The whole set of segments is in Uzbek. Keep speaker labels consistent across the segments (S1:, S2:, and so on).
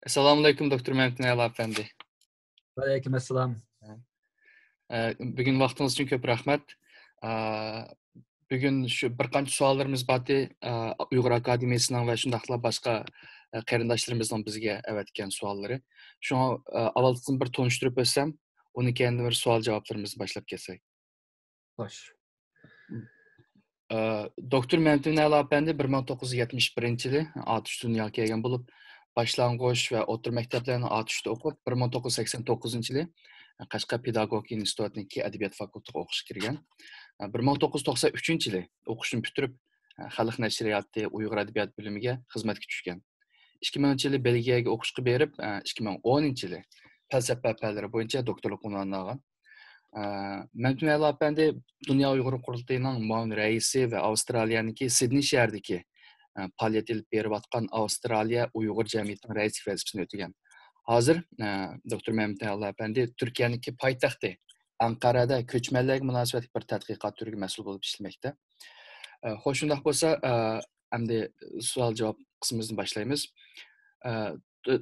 S1: Assalamualaikum Doktor Mehmet Nayal Efendi.
S2: Aleykümselam.
S1: Bugün vaxtınız için köp rahmet. Bugün şu bir qancha suallarımız batı Uyghur Akademiyasından ve şundaqla başka qarindoshlarımızdan bizga avatgan sualları. Şuna avvaldan bir tonuşturup ötsem, onu kendi bir sual cevaplarımızı başlap ketsak.
S2: Hoş.
S1: Doktor Mehmet Nayal Efendi 1971 yılı Atış Dünya kelgan bulup, başlangıç ve otur mekteplerini Atış'ta okup 1989 yılı Qashqar Pedagogika institutidagi Adabiyot fakultetiga o'qish kirgan. 1993 yılı o'qishni bitirib, Xalq nashriyati Uyg'ur adabiyot bo'limiga xizmatga tushgan. 2000 yılı Belgiyaga o'qishga berib, 2010 yılı falsafa fanlari bo'yicha doktorlik unvonini olgan. Mehmet Nayal Efendi Dünya Uyg'ur qurultayining muavin raisi ve Avstraliyaniki Sidney shahridagi faoliyat ilib berayotgan Avstraliya Uyg'ur jamiyatining raisi vazifasini o'tagan. Hazır Doktor Mehmet Nayal Efendi Türkiye'deki paytaxtı Ankara'da köçmenlerle münasebetli bir tədqiqat türü məsul olub işlemekte. Hoşundaq bolsa, əmdi sual-cavab qismimizden başlayımız.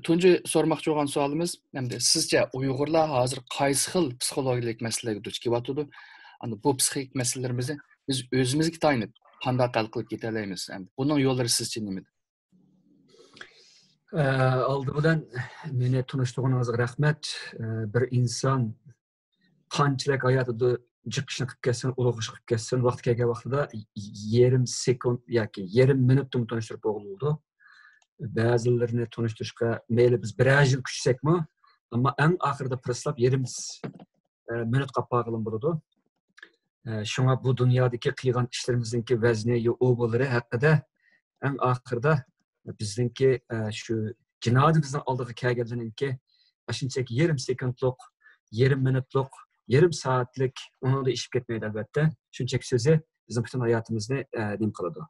S1: Tuncu sormaqçı olan sualımız, əmdi sizce Uyğurlar hazır qaysı xil psixologik məsələlərə duch kelyaptı? Bu psixik məsələlərimizi biz özümüzə tayinib qanday hal qilib ketələyimiz? Bunun yolları sizce nedir?
S2: Aldıdan meni tanıştığınızga rahmet. Bir insan qanchalik hayotida jiqishni qilib ketsin, ulug' ish qilib ketsin, vaqt kelgan vaqtida yarim sekund yoki yarim minutda tanishtirib bo'ldi. Ba'zilarini tanishtirishga mayli biz bir yil kuchsakmi, ammo eng oxirida prislab yarim minut qolgan bo'ladi. Shunga bu dunyodagi qilgan ishlarimizning vazni yo o'g'illari haqida eng oxirida bizningki shu jinoyimizning oldiga kelganlarninki shunchaki yarim sekundlik, yarim minutlik, yarım saatlik onu da işip ketmeydi elbette. Çünkü sözü bizim bütün hayatımızı nim kıladı.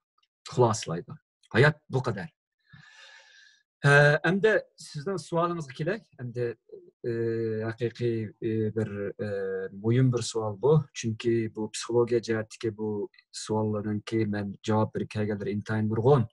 S2: Xulaslaydı. Hayat bu kadar. Hem de sizden sualınız kelek. Hem de hakiki bir mühim bir sual bu. Çünkü bu psikolojiya cihetteki bu sualların ki ben cevap verip kelgeleri intayin vurgun.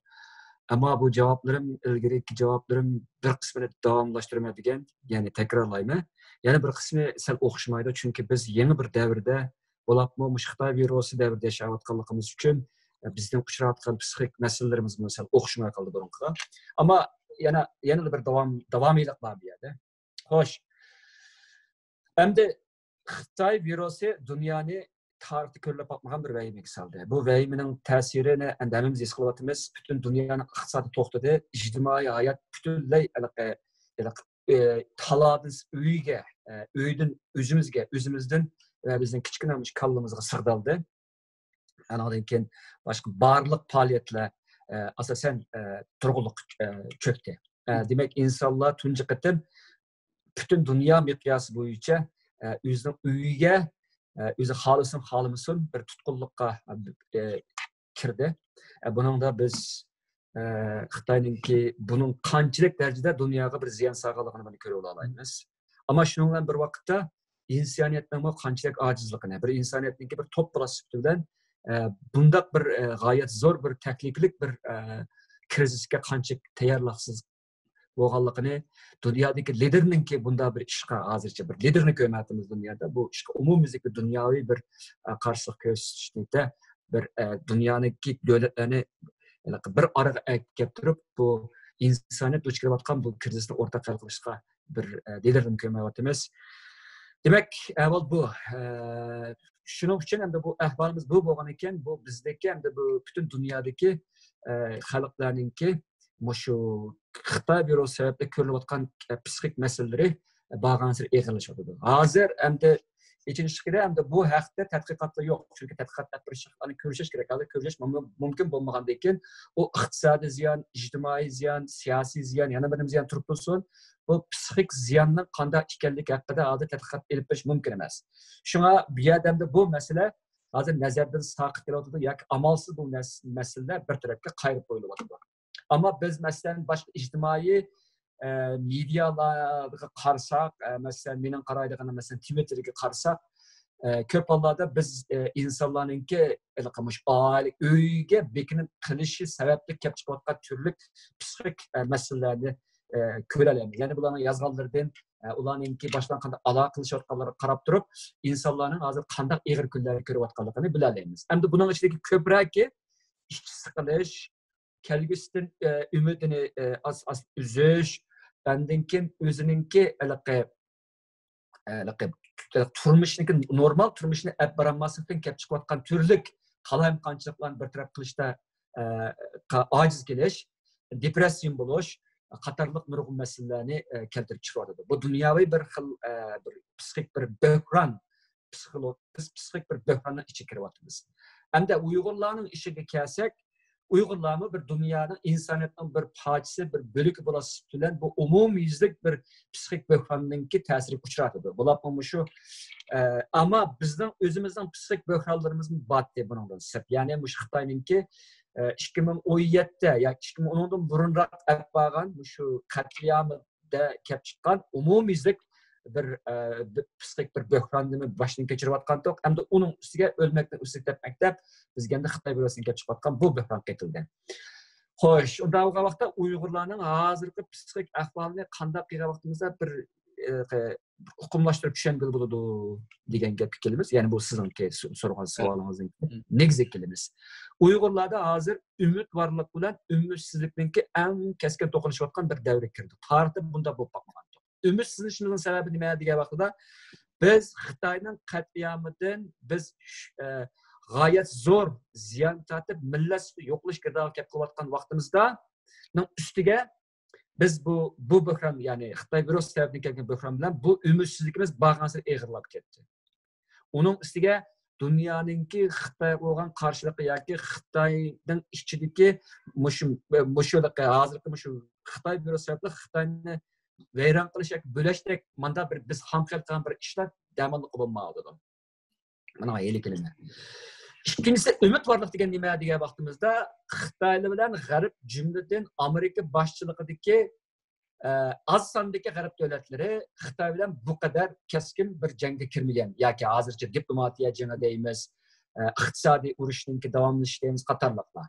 S2: Ama bu cevaplarım, ilgiriki cevaplarım bir kısmını davamlaştırmaydigan, yani tekrarlayma. Yani bir kısmı sel o'xshamaydi, çünkü biz yeni bir davrda bo'lapmi, Xitoy virusi davrida yashayotganligimiz uchun bizning uchrayotgan psixik masalalarimiz sel o'xshamay qoldi burunqiga. Ama yana bir davomiylik bor bu yerda. Xo'sh. Endi Xitoy virusi dunyoni tarixda ko'rib boqmagan bir vahima soldi. Bu vahimaning ta'sirini hamimiz his qilyapmiz. Butun dunyoning iqtisodi to'xtadi, ijtimoiy hayot butunlay taladız uydan özümüzden bizning kichkinamış kallamızga sığdaldı. Anadan keyin başka barliq faoliyatlar asasen turg'unlik çöktü. Demek insanlar tunji qitim bütün dünya miqyosi bo'yicha o'zining uyiga o'zi xohlasin xohlamasin bir tutqunlikqa kirdi. Bunun da biz Xitoyninki bunun qanchalik darajada dunyoga bir ziyon solganligini ko'rib olamiz. Ama shundan bilan bir vaqtda insoniyatning qanchalik ojizligini, bir insoniyatninki bir top filosofasi bilan bundaq bir g'oyat zo'r bir takliflik bir krizisga qanchalik tayyorliqsiz bo'lganligini, dunyodagi liderninki bunda bir ishga hozircha bir liderni ko'rmayapmiz dunyoda. Bu ishga umumiylik bir dunyoviy bir qarshilik ko'rsatishda bir dunyodagi davlatlarni bir araga kelib turib bu insoniyat duch kelayotgan bu krizisni o'rtaq hal qilishga bir liderni ko'rmayapmiz. Demak, avval bu shuning uchun ham bu ahvolimiz bu bo'lgan ekan, bu bizdagi ham bu butun dunyodagi xalqlarningki shu Xitoy virusi sababli ko'rilayotgan psixik masalalari bag'ansir eg'irlashadi. Hozir hamda İçinişlikdə həm də bu haqda tədqiqatlar yox. Çünki tədqiqatlar bir şeyləri görüşəş kerak. Görüşəş mümkün olmağından keyin o iqtisadi ziyan, ictimai ziyan, siyasi ziyan, yana bir ziyan turib tursun. Bu psixik ziyanның qanday ekanligi haqida hozir tədqiqat elib berish mümkün emas. Şuna bu yerdə də bu məsələ hozir nazardan saqit qılıbdı. Yoki amalsız bu məsələlər bir tərəfə qayırıb qoyulubdu. Amma biz məsələn başqa ictimai medialarga qarasak, mesela mening qaraydiganim mesela Twitterga qarasak, ko'p hollarda biz insonlarningki oila uyga bekinib qilishi sababli kelib chiqayotgan turli psixik masalalarni ko'ralamiz. Ya'ni bularning yozganlaridan ularningki boshdan qanday aloqa qilishayotganlariga qarab turib, insonlarning hozir qanday ig'ir kunlarni ko'rayotganligini bilalaymiz. Endi buning ichidagi ko'proqki ishchi siqilish, kelgusidan umidini uzish, undan keyin o'zininki turmushniki normal turmushni olib borolmaslikdan kelib chiqayotgan turlik qalamqanchiliklarni bartaraf qilishda ojiz kelish, depressiya bo'lish qatorliq nurg'un masalalarni keltirib chiqaradi. Bu dunyoviy bir xil bir psixik bir böhran, psixik bir böhranning ichiga kiryapmiz. Hamda Uyg'urlarning ishiga kelsak, Uyg'urlarni bir dunyoning insoniyatning bir parchasi, bir bo'ligi bo'lasi bilan bu umumyuzlik bir psixik böhranninki ta'siriga uchraydi. Bular shu ama bizning o'zimizning psixik böhranlarimiz batdi bundan sirт. Ya'ni mush Xitoyninki 2017'de ya 2010'dan burunroq olib borgan shu qatliamida kelib chiqqan umumyuzlik bir psixik bir böhranni boshdan kechirayotgandik. Hamda uning ustiga o'lmakdan usib tepmakdab bizga endi Xitoy bürosidan kelib chiqayotgan bu böhran ketildi. Xo'sh, unda o vaqtda Uyg'urlarning hozirgi psixik ahvolini qanday qilgan vaqtimizda bir hukumlaştırıp tushungan bo'ladi degan gapga kelamiz. Ya'ni bu sizningki so'ragan savolingizni negizga kelamiz. Uyg'urlarda hozir umid borlik bilan umidsizlikninki eng keskin to'qnashayotgan bir davrga kirdi. Tarixda bunda bo'lib qolmagan. Ümidsizlikning sababi nima degan vaqtida biz Xitoyning qat'iyamidan biz g'oyat zo'r ziyon tortib millat yo'qlashga kelib qolayotgan vaqtimizda ustiga biz bu böhran yani Xitoy virusi sababli kelgan böhran bilan bu ümidsizlikimiz bag'ansir eg'irlab ketdi. Uning ustiga dunyoninki Xitoy bo'lgan qarshiligi yoki Xitoyning ichidagi hozirgi Xitoy virusi sababli Xitoyni vayron qilish yoki bo'lashdak manda bir biz hamkor qilgan bir ishlar damonli bo'lmaydi. Mana yeli kelindi. İkincisi ümit varlık degan nima degan vaqtimizda Xitoy bilan G'arb jumladan Amerika boshchiligidagi az sondagi G'arb davlatlari Xitoy bilan bu qadar keskin bir jangga kirmagan yoki hozircha diplomatiya jangi deymiz, iqtisodiy urushninki davomlashishimiz qatorliqlar.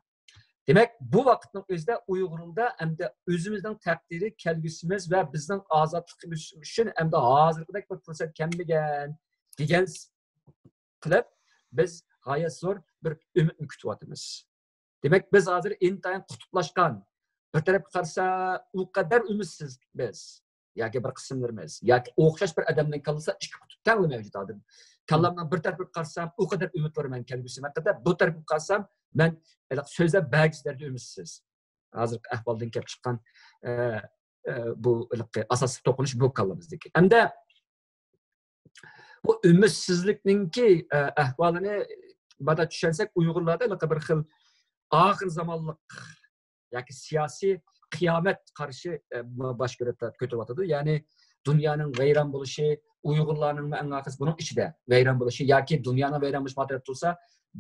S2: Demak, bu vaqtning o'zida Uyg'urlarda hamda o'zimizning taqdiri, kelgusimiz va bizning ozodligimiz uchun hamda hozirgidek bir fursat kelmagan degan qilib biz g'oyat zo'r bir umidni kutyapmiz. Demak, biz hozir intayin qutblashgan. Bir tarafga qarasa u qadar umidsiz biz yoki bir qismlarimiz yoki o'xshash bir odamning kallasa ikki qutb tang mavjud hozir. Kallamdan bir tarafga qarsam u qadar umidvorman kelgusim haqida, bu tarafga qarsam men so'zlab ba'zilarda umidsiz. Hozirgi ahvoldan kelib chiqqan bu asosiy to'qinish bu kallamizdagi. Hamda bu umidsizlikninki ahvolini bada tushunsak Uyg'urlarda bir xil oxir zamonlik yoki siyosiy qiyomat qarshi bosh ko'taryapti. Ya'ni dunyoning vayron bo'lishi, Uyg'urlarning ma'nosi buning ichida vayron bo'lishi yoki dunyoning vayron bo'lishi ma'nosi bo'lsa,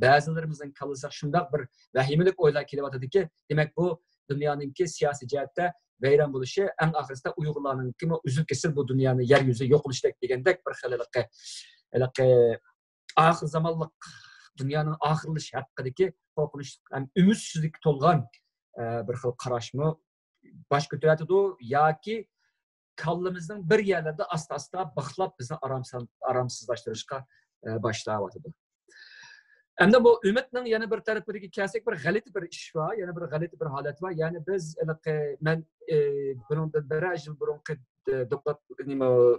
S2: ba'zilarimizning kalasa shundoq bir vahimalik o'ylar kelyaptiki, demak bu dunyoningki siyosiy jihatda vayron bo'lishi eng oxirida Uyg'urlarningki uzib kesil bu dunyoni yer yuzi yo'q qilishdak degandek bir xilliqqa oxir zamonlik dunyoning oxirlashi haqidagi qo'rqinch ham umidsizlik to'lgan bir xil qarashmi bosh ko'taradi yoki kallamizning bir yerlarda asta bixlab bizni aromsizlashtirishga boshlayapti. Endi bu umidning yana bir tarafiga kelsak bir g'alati bir ish bor, yana bir g'alati bir holat bor. Ya'ni biz men bundan bir yil burungi doktor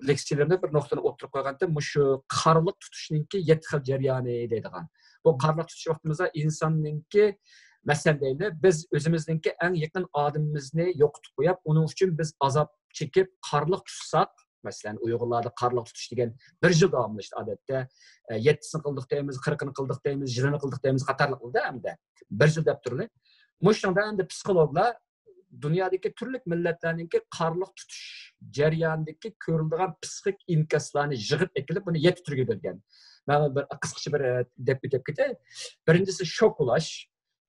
S2: leksiyalarida bir nuqtani o'tirib qo'ygandim. Shu qarliq tutishninki 7 xil jarayoni deydigan. Bu qarliq tutish vaqtimizda insonninki masalan biz o'zimizninki eng yaqin odamimizni yo'qotib qo'yib, uning uchun biz azob chekib qarliq tutsak, masalan Uyg'urlarda qarliq tutish degan bir yil davomlashdi odatda. 7sini qildik deymiz, 40ni qildik deymiz, 20ni qildik deymiz, qatorliqda hamda bir yil deb turli. Mushunda endi psixologlar dunyodagi turli millatlarningki qarliq tutish jarayonidagi ko'riladigan psixik inkaslarni yig'ib ekilib, buni 7 turga bo'lgan. Men bir qisqacha bir deb ketay. Birinchisi shok ulash,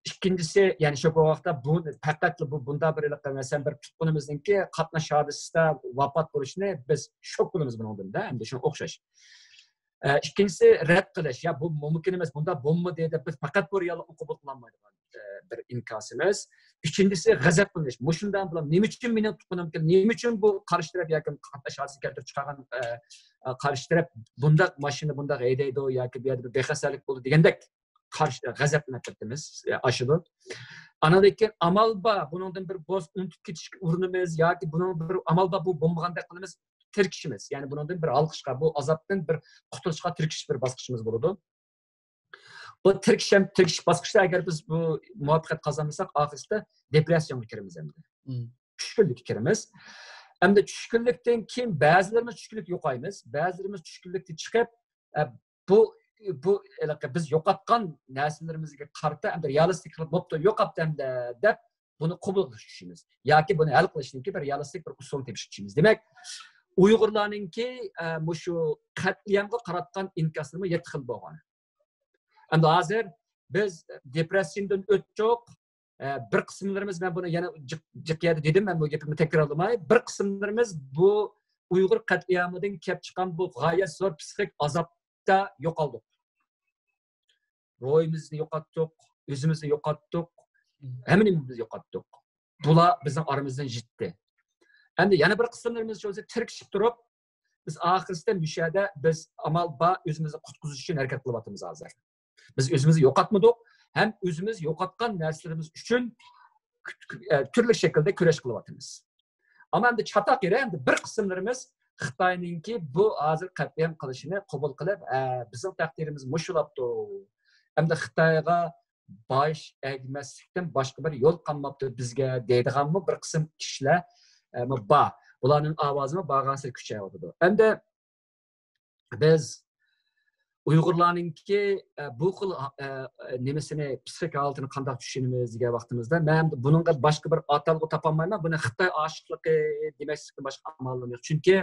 S2: ikkinchisi ya'ni shu vaqtda bu faqat bunda bir masalan bir tutqunimizningki qatnash hodisasida vafot bo'lishini biz shok bo'lamiz bundan, endi shunga o'xshash. İkincisi rad qilish. Ya bu mumkin emas, bunda bomba deydi. Biz faqat bu reallikni qabul qilolmaydigan bir inkosimiz. Üçüncüsü g'azablanış. Mushundan bilan nima uchun meni tutqanim keldi? Nima uchun bu qarshi taraf yoki qatnashchisi keltirib chiqargan qarshi taraf bundaq mashina bundaq haydaydi yoki bu yerda bir bexasalik bo'ldi degandek qarshi g'azablanib ketdimiz. Aşıdı. Anadaki amal ba bundan bir boz unutib ketishga urinimiz yoki bunun bir amal ba bu bo'lmagandek qilamiz. Tirkishimiz. Yani bundan bir alqishqa, bu azobdan bir qutulishga tirkish bir bosqichimiz bo'ladi. Bu tirkish bosqichda agar biz bu muvaffaqiyat qozonmasak, oxirida depressiyaga kiramiz endi. Tushkunlikka kiramiz. Endi tushkunlikdan keyin ba'zilarimiz tushkunlik yo'qaymiz, ba'zilarimiz tushkunlikdan chiqib bu biz yo'qotgan narsalarimizga qarata endi realistik qilib bo'pti, yo'qotdi endi deb buni qabul qilishimiz yoki buni hal qilishninki bir realistik bir usul tepishimiz. Demak, Uyg'urlarninki shu qat'iyamga qaratgan inkoslari 7 xil bo'lgan. Endi hozir biz depressiyadan o'tdik. Bir qismlarimiz, ben bunu yana jiqyadi dedim, ben bu gapimni takrorlamay, bir qismlarimiz bu Uyg'ur qat'iyamidan kelib chiqqan bu g'oyat zo'r psixik azobda yo'qoldik. Ro'yimizni yo'qotdik, o'zimizni yo'qotdik, hammaimizni yo'qotdik. Bular bizning oramizdan jitdi. Endi yana bir qismlarimiz o'zi tirkishib turib, biz oxirida müşahada biz amal ba o'zimizni qutqizish uchun harakat qilyapmiz hozir. Biz o'zimizni yo'qotmadik, hem o'zimiz yo'qotgan narsalarimiz uchun turli shaklda kurash qilyapmiz. Ammo endi chataq yeri endi bir qismlarimiz Xitoyninki bu hozir qat'iyam qilishini qabul qilib, bizning taqdirimiz mushulabdi. Endi Xitoyga bosh egmaslikdan boshqa bir yo'l qolmabdi bizga deydiganmi bir qism kishilar bor. Bularning ovozini bag'ansi kuchayadi. Endi biz Uyg'urlarninki bu xil nimasini psixik holatini qanday tushunamiz degan vaqtimizda men buningga boshqa bir atalg'u topolmayman. Buni Xitoy oshiqligi demaslikdan boshqa amalim yo'q. Chunki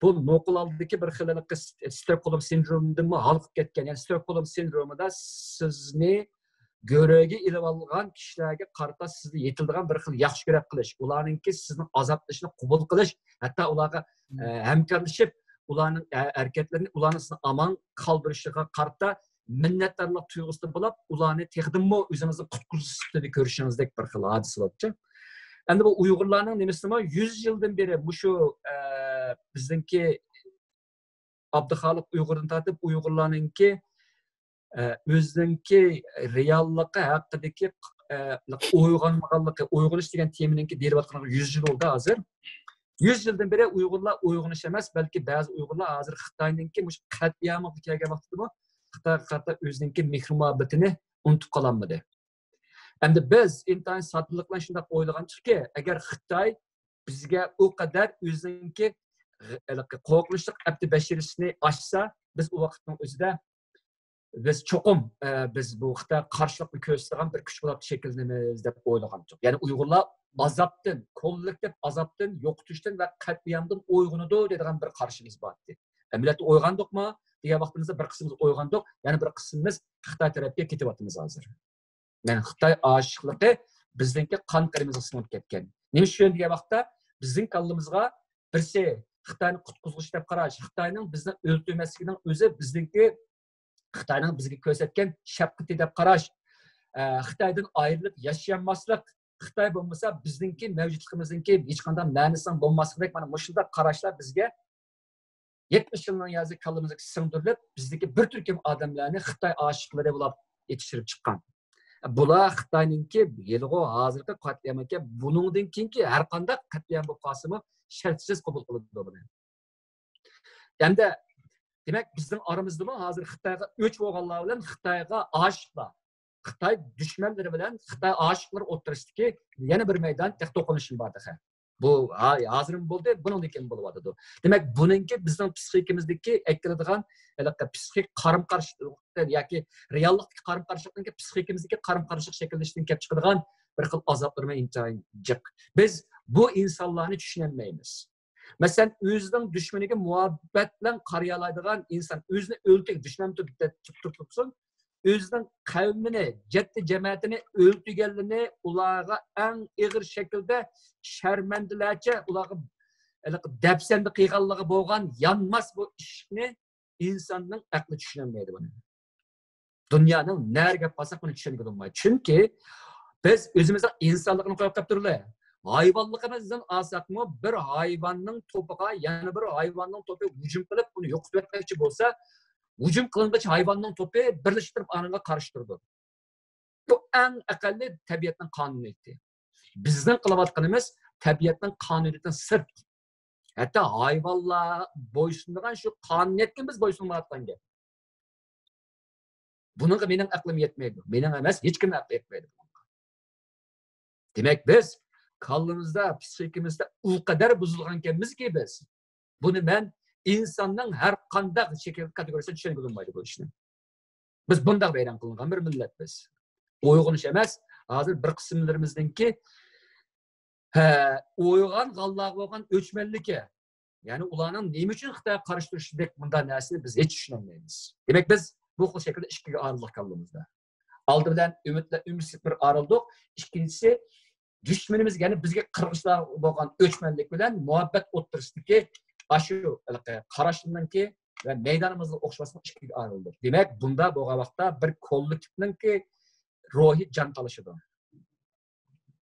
S2: bu noqul oldiki bir xil Stockholm sindromidan halqib ketgan. Yani Stockholm sindromida sizni göröge ilib olgan kishilarga qarata sizni yetildigan bir xil yaxshi ko'rib qilish, ularninki sizni azoblashni qabul qilish, hatto ularga hamkorlashib ularning hareketlerini, ularni sizni aman qoldirishiga qarata minnatdorlik tuyg'usida bo'lib, ularni texdimmo o'zingizni qutqizishni ko'rishingizdek bir xil hodisa bo'libdi. Endi bu Uyg'urlarning nimasimi 100 yildan beri bu shu bizningki Abduxoliq Uyg'urdan tortib Uyg'urlarninki o'ziningki reallıqqa haqidagi uyg'onmaganligi, uyg'onish degan temaninki deyotgan 100 yil bo'ldi hozir. 100 yildan beri Uyg'urlar uyg'onish emas, balki ba'zi Uyg'urlar hozir Xitoyninki mush qat'iyamga kelgan vaqtida Xitoy qarta o'ziningki mehr-muhabbatini unutib qolmadi. Endi biz intayin soddilik bilan shunday o'ylaganchiki, agar Xitoy bizga u qadar o'ziningki qo'rqinchli abdi bashirisini ochsa, biz u vaqtning o'zida biz cho'qim biz bu Xitoy qarshilikni ko'rsatgan bir kuch bo'lib shakllanamiz deb o'ylagandik. Ya'ni Uyg'urlar azobdan, kollektiv azobdan, yo'qotishdan va qat'iyamdan uyg'onadi degan bir qarshimiz bor edi. Millat uyg'ondikmi degan vaqtimizda bir qismimiz uyg'ondik, yana bir qismimiz Xitoy tarafga ketyapmiz hozir. Yani Xitoy oshiqligi bizningki qon qirimizga singib ketgan. Nima uchun degan vaqtda bizning kallimizga birsi Xitoyni qutqizg'ish deb qarash, Xitoyning bizni o'ldirmasligining o'zi bizningki Xitoyning bizga ko'rsatgan shafqati deb qarash, Xitoydan ayrilib yashayanmaslik, Xitoy bo'lmasa bizningki mavjudligimizningki hech qanday ma'nisi bo'lmasligidek mana shunday qarashlar bizga 70 yilning yozi kallimizga singdirilib, bizdagi bir turkum odamlarni Xitoy oshiqlari bo'lib yetishtirib chiqqan. Bular Xitoyninki yilg'o hozirgi qat'iyamga buningdan keyinki har qanday qat'iyam bo'lib qolsa-mu shartsiz qabul qiladi buni. Endi demak bizning oramizda hozir Xitoyga o'ch bo'lganlar bilan Xitoyga oshiqlar, Xitoy dushmanlari bilan Xitoy oshiqlar o'tirisidagi yana bir maydon to'qinishim bor edi. Bu hozir bo'ldi, buningdan keyin bo'lyotdi. Demak, buningki bizning psixikamizdagi aytiladigan psixik qarim-qarshilik yoki reallikdagi qarim-qarshilikning psixikamizdagi qarim-qarshilik shakllanishdan kelib chiqadigan bir xil azoblarga intayin jiq. Biz bu insonlarni tushunolmaymiz. Masalan, o'zining dushmaniga muhabbat bilan qaraya oladigan inson o'zini o'ltik dushman turibsin, o'zining qavmini, jaddi jamoatini o'ltirganligini ularga eng ig'ir shaklda sharmandalarcha ularga dafsanda qilganligi bo'lgan yanmas bu ishni insonning aqli tushunolmaydi buni. Dunyoning nerga pasak buni tushunib bo'lmaydi. Chunki biz o'zimizning insonligini qo'yib qolib turiblar. Hayvonligimizdan olsakmi, bir hayvonning to'piga yana bir hayvonning to'pi hujum qilib, uni yo'qotib etmoqchi bo'lsa, hujum qilingach hayvonning to'pi birlashtirib aniga qarshi turdi. Bu eng aqalli tabiatning qonuniyati. Bizning qilayotganimiz tabiatning qonuniyatidan sirt. Hatta hayvonlar bo'ysundigan shu qonuniyatga biz bo'ysunmayotgan gap. Bunga mening aqlim yetmaydi. Mening emas, hech kim aqli yetmaydi. Demak biz kallamızda, psikimizde o kadar buzulgankenmizki biz. Bunu ben insanın her qanday şekil kategorisine düşünüp bulunmaydı bu işini. Biz bundan bayram kılıngan bir millet biz. Uygun emas, hazır bir kısımlarımızdaki uygan Allah'a uygan ölçmenliki. Yani ulanın neyim için Xitay'a karıştırıştık bundan nesini biz hiç düşünemeyiz. Demek biz bu şekilde işkiye ayrılık kaldığımızda. Aldı bilen ümitsiz bir ayrıldık. İkincisi düşmanımız yani bizge Kırgızlar bo'lgan ölçmenlik bilen muhabbet o'ttirishdiki aşı qarashimdan ki ve meydanımızda o'xshamasdan ikkiga ayrıldık. Demek bunda bo'lgan vaqtda bir kollektivninki ruhi can talışıdı.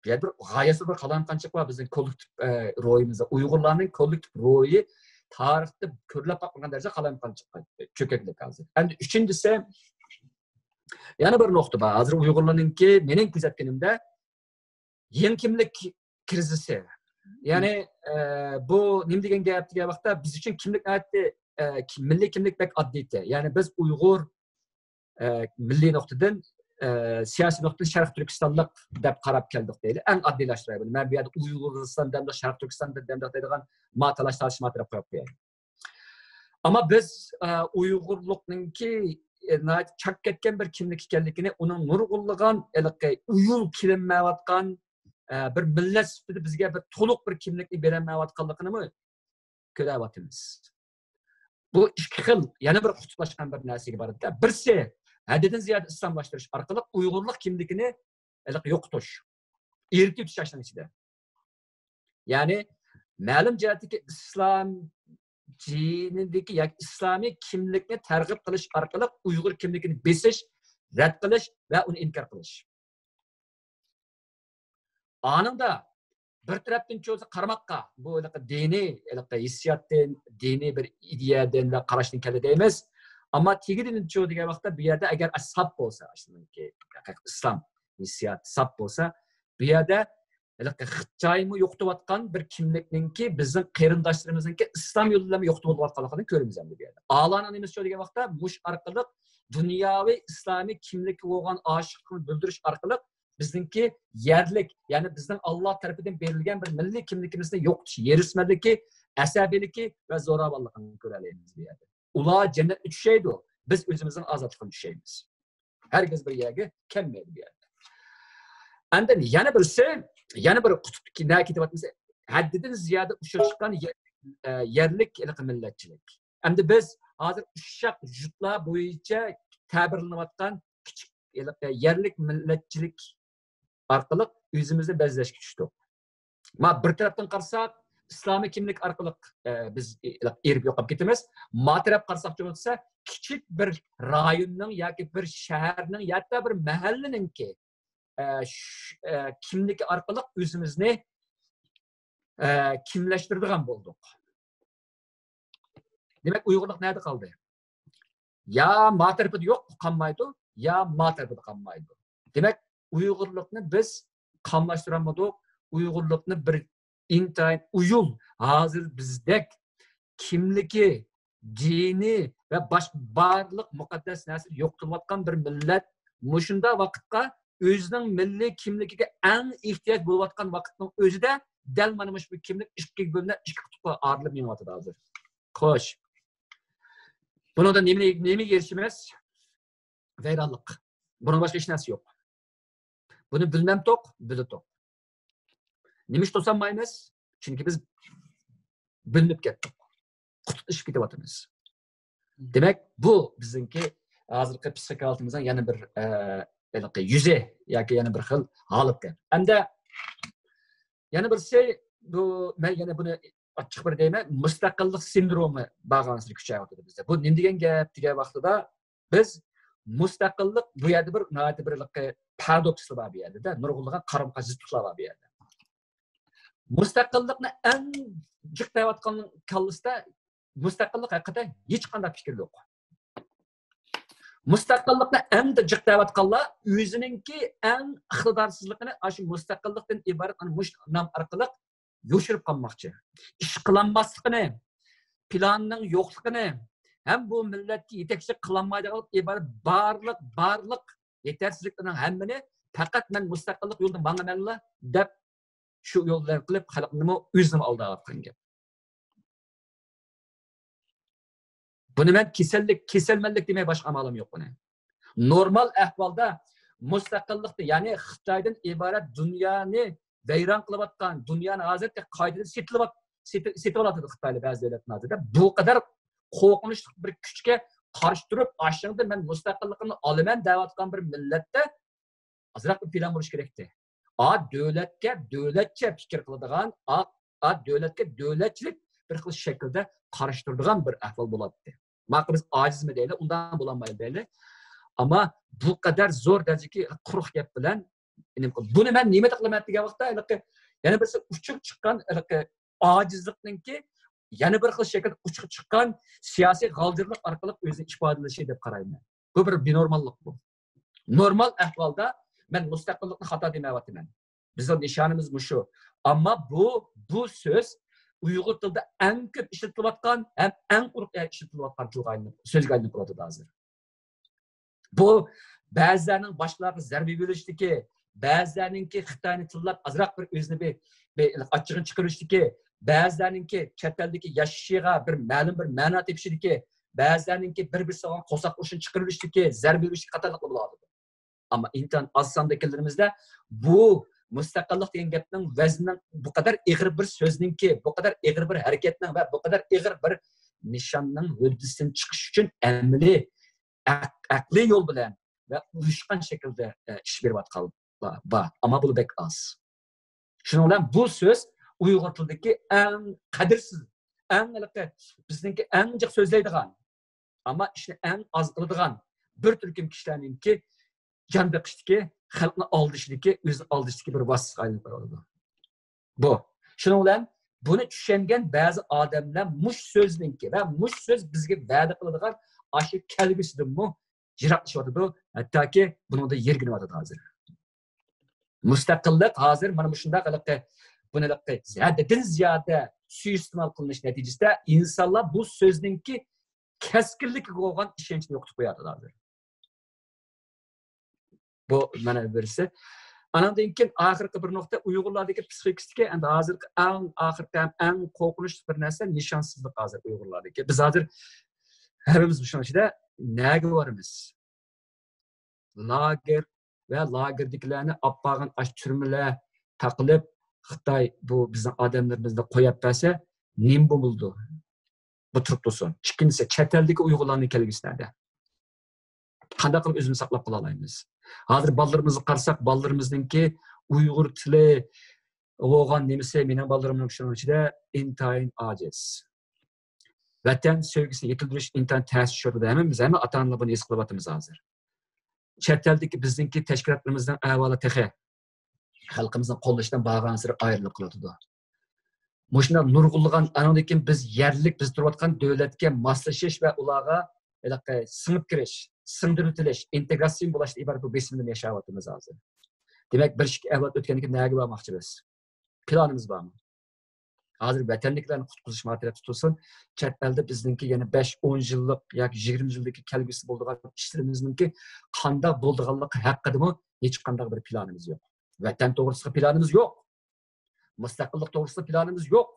S2: Bir g'oyasi bir qalanqanchiq var bizning kollektiv ruhimizda. Uyg'urlarning kollektiv ruhi tarixda ko'rilib qolgan darajada qalanqanchiq cho'kaklik hozir. Endi uchinchisi yana bir nuqta bor. Hozir Uyg'urlarninki mening kuzatganimda yeni kimlik krizisi. Yani bu nima degan gap degan vaqtda biz uchun kimlik milliy kimlik bek oddiydi. Yani biz Uyg'ur milliy nuqtadan siyosiy nuqtadan Sharq Turkistonlik deb qarab keldik deydi. Eng oddiylashtirish buni. Men bu yerda Uyg'uriston demda Sharq Turkiston demda deydigan matalash matrab qo'yib qo'yaylik. Ama biz Uyg'urlikninki chak ketgan bir kimlik ekanligini, uning nurg'unlagan uyul kilinmayotgan bir millet sifatida bizga bir to'liq bir kimlikni berolmayotganligini ko'ryapmiz. Bu ikki xil yana bir qutblashgan bir narsaga boradi. Birisi haddidan ziyod islomlashtirish orqali Uyg'urlik kimligini yo'qotish, erki tutishning ichida. Ya'ni ma'lum jihatdagi islom dinidagi yoki islomiy kimlikni targ'ib qilish orqali Uyg'ur kimligini besish, rad qilish va uni inkor qilish. Anında bir tarafdan çoğusu qarmoqqa bu diniy hissiyotdan, diniy bir ideyadan ve qarashdan keladi deymiz. Ama tegidan çoğu degan vaqtda bu yerda agar sap bo'lsa, islom hissiyot sap bo'lsa, bu yerda Xitoymi yo'qotayotgan bir kimlikninki bizning qarindoshlarimizningki islom yo'llarida yo'qotayotganligini ko'ramiz endi bu yerda. A'loning nimasi shu degan vaqtda mush orqali dunyoviy islomiy kimlikka bo'lgan oshiqlikni bildirish orqali bizninki yerlik, yani bizden Allah tarafından verilgen bir milli kimlikimizni yo'qotish, yerismanligi, asabiyligi ve zo'ravonligini ko'ramiz bu yerda. Ular jannatga tushaydi, biz o'zimizning ozodligini tushaymiz. Herkes bir yerga kelmaydi bu yerda. Endi yana bir qutbki ne ketyapmiz? Haddidan ziyoda ushirishgan yerlik millatchilik. Endi biz hozir ushshaq jutlar bo'yicha ta'birlanayotgan kichik yerlik millatchilik orqali o'zimizni bezlashga tushdik. Ma bir tarafdan qarasak, islomiy kimlik orqali biz erib yo'qolib ketamiz. Ma taraf qarasak bo'lsa, kichik bir rayonning yoki bir shaharning yoki bir mahallaninki kimligi orqali o'zimizni kimlashtiradigan bo'ldik. Demak, Uyg'urlik nerede qoldi? Ya ma tarafida yo'q qolmaydi, ya ma tarafida qolmaydi. Demak, Uyg'urlikni biz qamlashtiramadik. Uyg'urlikni bir intayin uyul hozir bizdek kimligi, dini ve barliq muqaddas narsa yo'qotayotgan bir millat mushunda vaqtga o'zining milliy kimligiga eng ehtiyoj bo'layotgan vaqtning o'zida dal mana bu kimlik ikki bo'linib, ikki qutbga ayrilib menyapti hozir. Xo'sh. Bundan nemaga erishimiz? Vayronlik. Bundan boshqa hech narsa yo'q. Bunu bilmem tok, bilib tok. Nimiş to'sanmaymiz? Çünkü biz bilinib ketdik. Qutulishib ketyapmiz. Demek bu bizninki hozirgi psixolotimizdan yana bir yüze yoki yana bir xil holatda. Hamda yana bir şey bu men yana buni açık bir deyme, müstakillik sindromu bağlansız küçüğe bizde. Bu ne degan gap degan vaqtida biz müstakillik bu yerde bir nati bir paradokslar var bu yerde de nurg'ulg'an qaram-qarshiliklar var bu yerde. Müstakillikni en jiqtayotgan kallasida müstakillik haqida hech qanday fikr yo'q. Müstakillikni endi jiqtayotganlar o'zininki eng iqtidorsizligini shu müstakillikdan iborat mush nom orqali yo'shirib qolmoqchi. Ish qilinmasligini, planning yo'qligini, ham bu millatga yetakchilik qilolmaydigan iborat barliq yetersizliklarning hammani faqat men müstakillik yo'ldan mangmanlar deb shu yo'llar qilib xalqni o'zini aldayotgan gap. Buni men kesilmanlik demay boshqa amalim yo'q buni. Normal ahvolda müstakillikni, ya'ni Xitoydan iborat dunyoni vayron qilayotgan, dunyoni hozirgi qoidada setib oladi Xitoylar ba'zi davlatlarda. Bu qadar qo'rqinchli bir kuchga qarshi turib, aslida men müstakillikni olaman deyotgan bir millatda azroq bir plan bo'lish kerakdi. Davlatga fikr qiladigan, davlatga davlatchilik bir xil shaklda qarshi turadigan bir ahvol bo'ladi. Maqul biz ojizmi deyli, undan bo'lanmaydi deyli. Ama bu kadar zo'r darajadagi quruq gap bilan buni men nima qilaman degan vaqtda yana bir uchiq chiqqan ojizlikninki yana bir xil shaklda uchiq chiqqan siyosiy g'aldirlik orqali o'zini ifodalashi deb qarayman. Bu bir binormallik bu. Normal ahvolda men mustaqillikni xato demayapman. Bizning nishonimiz shu. Ammo bu so'z Uyg'ur tilida eng ko'p ishlatilayotgan ham eng quruq ishlatilayotgan so'zga aylanib qoladi hozir. Bu ba'zilarning boshqalarga zarba berishdiki, ba'zilarninki Xitoyni tillab azroq bir o'zini bir ochig'ini chiqarishdiki, ba'zilarninki chet eldagi yashashiga bir ma'lum bir ma'no tepishdiki, ba'zilarninki bir-birisiga qo'saq qo'shin chiqarishdiki, zarba berishdiki qatorliq bo'ladi. Ammo intan oz sondagilarimizda bu müstakillik degan gapning vaznining bu kadar ig'ir bir so'zninki, bu kadar ig'ir bir harakatning va bu kadar ig'ir bir nishonning huddidan chiqish uchun amaliy aqliy yo'l bilan va uyushgan shaklda ish berayotganlar bor. Ammo bu bek oz. Shuning bilan bu so'z Uyg'ur tilidagi eng qadrsiz, eng bizningki eng jiq so'zlaydigan, ammo ishni eng oz qiladigan bir turkum kishilarningki jon beqishdiki, xalqni aldishdiki, o'zini aldishdiki bir vositaga aylanib qoladi. Bu. Shuning bilan buni tushungan ba'zi odamlar mush so'zningki va mush so'z bizga va'da qiladigan aşı kelgisidanmi jiroqlashyotidi, hattoki buningda yerginayotidi hozir. Mustaqillik hozir mana shunday qilib buni haddan ziyoda suiiste'mol qilinish natijasida insonlar bu so'zningki keskinligiga bo'lgan ishonchni yo'qotib qo'yadi hozir. Bu mana birisi. Anandan keyin oxirgi bir nuqta Uyg'urlardagi psixikastika endi hozirgi eng qo'rqinchli bir narsa nishonsizlik hozir Uyg'urlardagi. Biz hozir hammamiz shunday ichida nega boramiz? Lager va lagerdagilarni olib borgan turmalar taqilib Xitoy bu bizning odamlarimizni qo'yib bersa, nim bo'ldi? Bu turib tursin. Ikkinchisi chet eldagi Uyg'urlarning kelgusida. Qanday qilib o'zimizni saqlab qola olamiz? Hozir bolalarimizni qarasak, bolalarimizningki Uyg'ur tili bo'lgan nimasi mening bolalarimning shuning ichida intayin ojiz. Vatan sevgisini yetildirish intayin ta'sir shurda hamma ota-onalar buni his qilyapmiz hozir. Chet eldagi bizningki tashkilotlarimizdan avvalo texe xalqimizning qo'llashdan bag'an sir ayrilib qoladi. Mushuna nurg'ulg'an anondan biz yerlik biz turayotgan davlatga moslashish va ularga singib kirish, singdirilish, integratsiya bo'lishda iborat bu besimdan yashayapmiz hozir. Demak, bir ikki avlod o'tganiga nega bormoqchimiz? Planimiz bormi? Hozir vatanliklarni qutqizish materiali tutilsin, chet elda bizningki yana 5-10 yillik yoki 20 yillik kelgusi bo'ladigan ishlarimizninki qanday bo'lganligi haqida hech qanday bir planimiz yo'q. Vatan to'g'risida planimiz yo'q. Mustaqillik to'g'risida planimiz yo'q.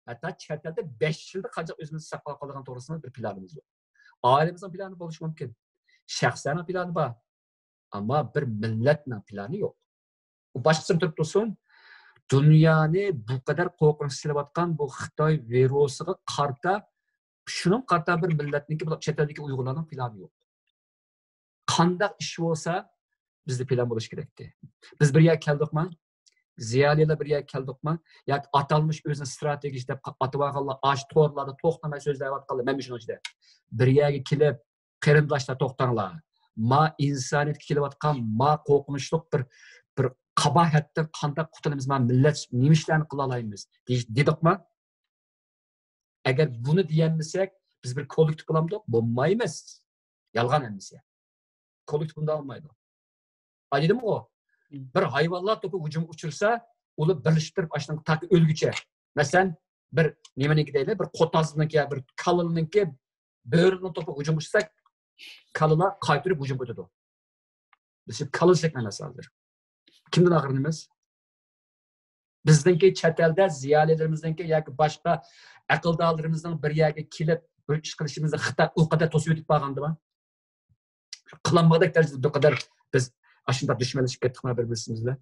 S2: Hatto chet elda 5 yilda qancha o'zimizni saqlab qolgan to'g'risida bir planimiz yo'q. Ailemizning plani bo'lishi mumkin. Shaxslarning plani bor. Ammo bir millatning plani yo'q. U boshqasini turib tursin, dunyoni bu kadar qo'rqinchli qilayotgan bu Xitoy virusiga qarta shuning qarta bir millatniki chet eldagi Uyg'urlarning plani yo'q. Qanday ish bo'lsa bizda plan bo'lishi kerakdi. Biz bir yerga keldikmi? Ziyaliler bir yer keldikmi? Ya atalmış özün strateji dep atıvaganlar aş torlarda toxtamay sözlep atqanlar. Men şunu işte. Bir yerge kelip qarindoshlar toxtanglar. Ma insaniyetga kelip atqan ma qo'rqinchli bir qabahatdan qanday qutulamiz? Ma millat nima ishlarni qila olamiz? Dedikmi? Agar buni deyanmasak, biz bir kollektiv qilamdik, bo'lmaymiz. Yalg'on emas. Kollektiv bunda olmaydi. Aytdimmi o? Bir hayvanlar topu hücum uçursa, onu birleştirip aşağıdan tak ölgüçe. Mesela bir nemeniki değil, bir kotazınınki, bir kalınınki böğrünün topu hücum uçursak, kalına kaytırıp hücum ediyordu. Biz kalın sekme meseldir. Kimden ağırınımız? Bizdeki çetelde ziyalelerimizdenki ya ki başka akıldağlarımızdan bir yere kilip bir iş kılışımızda o kadar tosu ötüp bağlandı mı? Kılanmadık derecede o kadar biz aşında düşmanlaşıp gittik mi birbirimizle?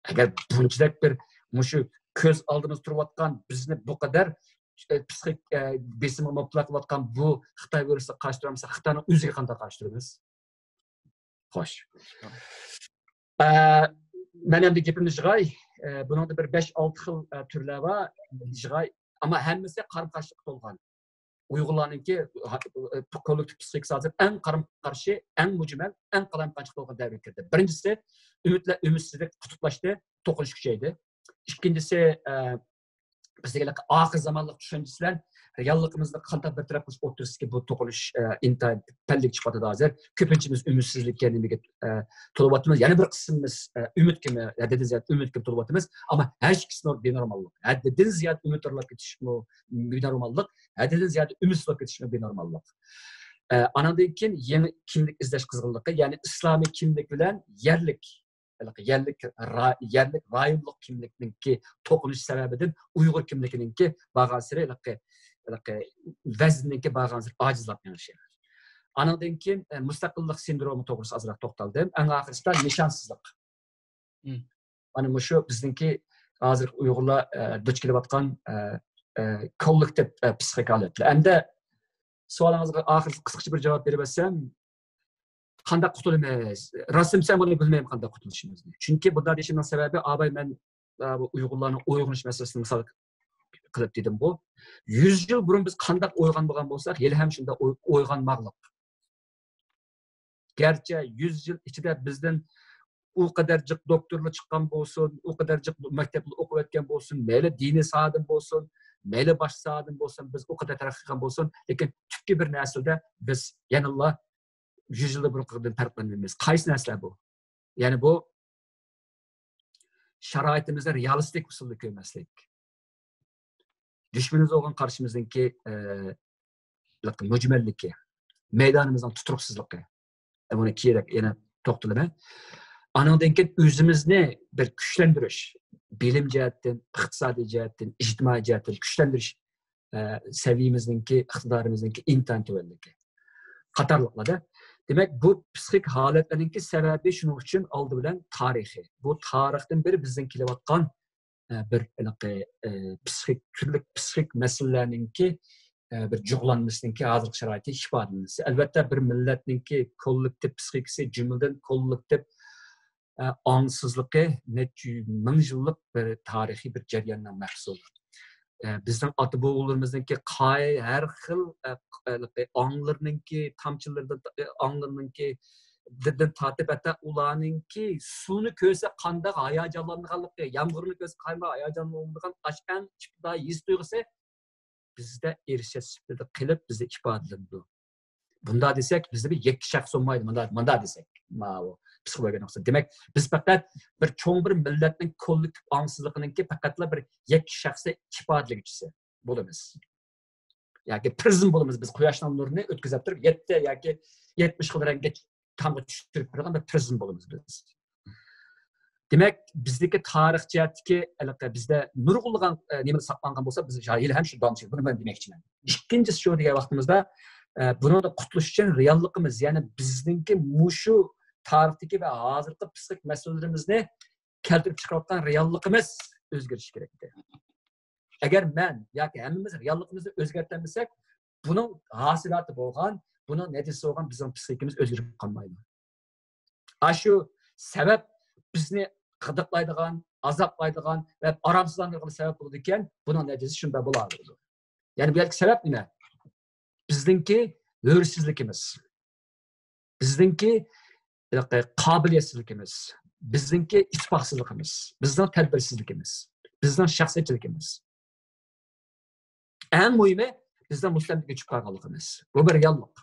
S2: Eğer bunçilek bir muşu köz aldığımız turvatkan bizni bu kadar psixik besimi mutlak vatkan bu Xitay virüsü karşı duramızsa Xitay'ın özüge kanda karşı duramiz. Hoş. Ben hem de gepimni jig'ay. Bunun da bir 5-6 xil türler var. Jig'ay. Ama hemmisi qarşı olgan. Uyg'urlarninki kollektiv psixik siyosat en qarşı, en mucmel, en qarşı olgan davrga kirdi. Birincisi ümitsizlik kutuplaştı, to'qinish kuchaydi. İkincisi bizga ahir zamonlik tushunchalar realligimizni qanday bartaraf qilish o'rtasidagi bu to'qinish intayin pallik chiqadi hozir. Ko'pinchamiz umidsiizlikka nimaga to'layapmiz. Yana bir qismimiz umidga haddan ziyod umidga to'layapmiz. Ammo hech ikkisini benormallik. Haddan ziyod umidorlab ketish benormallik, haddan ziyod umidsizlik ketish benormallik. Anandan keyin yangi kimlik izlash qizg'inligi, ya'ni islomiy kimlik bilan yerlik rayonlik kimlikninki to'qinish sababidan Uyg'ur kimligininki bag'asiri vaznninki bag'asiri ojizlab qolishi. Anandan keyin mustaqillik sindromi to'g'risida ozroq to'xtaldim. Eng oxirida nishonsizlik. Mana shu bizningki hozir Uyg'urlar duch kelayotgan kollektiv psixik holatlar. Endi savolingizga oxir qisqacha bir javob berib bersam, qanday qutulamiz? Rasmsam buni bilmayman qanday qutulishimizni. Chunki bunda deyishimning sababi abay men bu Uyg'urlarning uyg'onish masalasini misol qilib dedim bu. 100 yil burun biz qanday o'ygan bo'lgan bo'lsak, hali ham shunda o'yganmoqlik. Gerçi 100 yil ichida bizdan u qadar jiq doktorlar chiqqan bo'lsin, u qadar jiq maktabda o'qib o'tgan bo'lsin, mayli diniy sohadan bo'lsin, mayli boshqa sohadan bo'lsin, biz u qadar taraqqiy qilgan bo'lsin, lekin tükki bir naslda biz yanalloh 100 yılda burunqidan farqlanmaymiz. Qaysi narsa bu? Ya'ni bu sharoitimizda realistik usulda ko'rmaslik. Dushmanimiz olgan qarshimizdagi mujmalligi, maydonimizning tuturuqsizligi. Buni kerak yana to'xtalaman. Anandan keyin o'zimizni bir kuchlantirish, bilim jihatdan, iqtisodiy jihatdan, ijtimoiy jihatdan kuchlantirish saviyamizningki, iqtidorimizningki intan tuvanligi. Qatorliqlarda. Demek bu psixik holatlarninki sababi shuning uchun oldi bilan tarixiy. Bu tarixdan beri bizning kelayotgan bir psixik turli psixik masalalarninki bir jug'lanmasninki hozirgi sharoitda ifodalanasi. Albatta bir millatninki kollektiv psixikasi jumladan kollektiv ongsizligi necha ming yillik bir tarixiy bir jarayondan mahsul. Bizning ota bobolarimizningki har xil onglarninki tamchilardan onglarninki diddan tortib hatta ularninki suvni ko'rsa qanday hayajonlanganligi, yomg'irni ko'rsa qanday hayajonlangan ashkan ibtidoiy his tuyg'usi bizda erishish sifatida qilib bizda ifodalandi. Bunda desak bizda bir yakki shaxs olmaydi. Bunda desak ma'lum psixologik nuqta. Demak, biz faqat bir cho'ng bir millatning kollektiv ongsizligininki faqatla bir yakki shaxsga ifodalagichisi bo'lamiz. Yoki prizm bo'lamiz. Biz quyoshning nurini o'tkazib turib 7 yoki 70 xil rangga tamg'a tushirib turgan bir prizm bo'lamiz biz. Demak, bizdagi tarix jihatdagi bizda nurg'ulg'an nima saqlangan bo'lsa, biz hali ham shu damchi buni men demoqchiman. Ikkinchisi shu degan vaqtimizda bundan qutulish uchun realligimiz, ya'ni bizningki mushu tarixdagi va hozirgi psixik masalalarimizni keltirib chiqarayotgan realligimiz o'zgarishi kerak edi. Agar men yoki hammamiz realligimizni o'zgartirmasak, buning hosilati bo'lgan, buning natijasi bo'lgan bizning psixikamiz o'zgarib qolmaydi. Shu sabab bizni gıdıklaydigan, azaplaydigan ve aramsızlandırgılı sebep olur iken bunun neticesi şunda bulardı. Yani belki sebep ne? Bizdinki hürsizlikimiz. Bizdinki kabiliyetsizlikimiz. Bizdinki ittifaqsızlığımız. Bizden terbiyesizlikimiz. Bizden şahsiyetçilikimiz. En mühimi bizden Müslümanlık geçip kalmalıyız. Bu bir yanlık.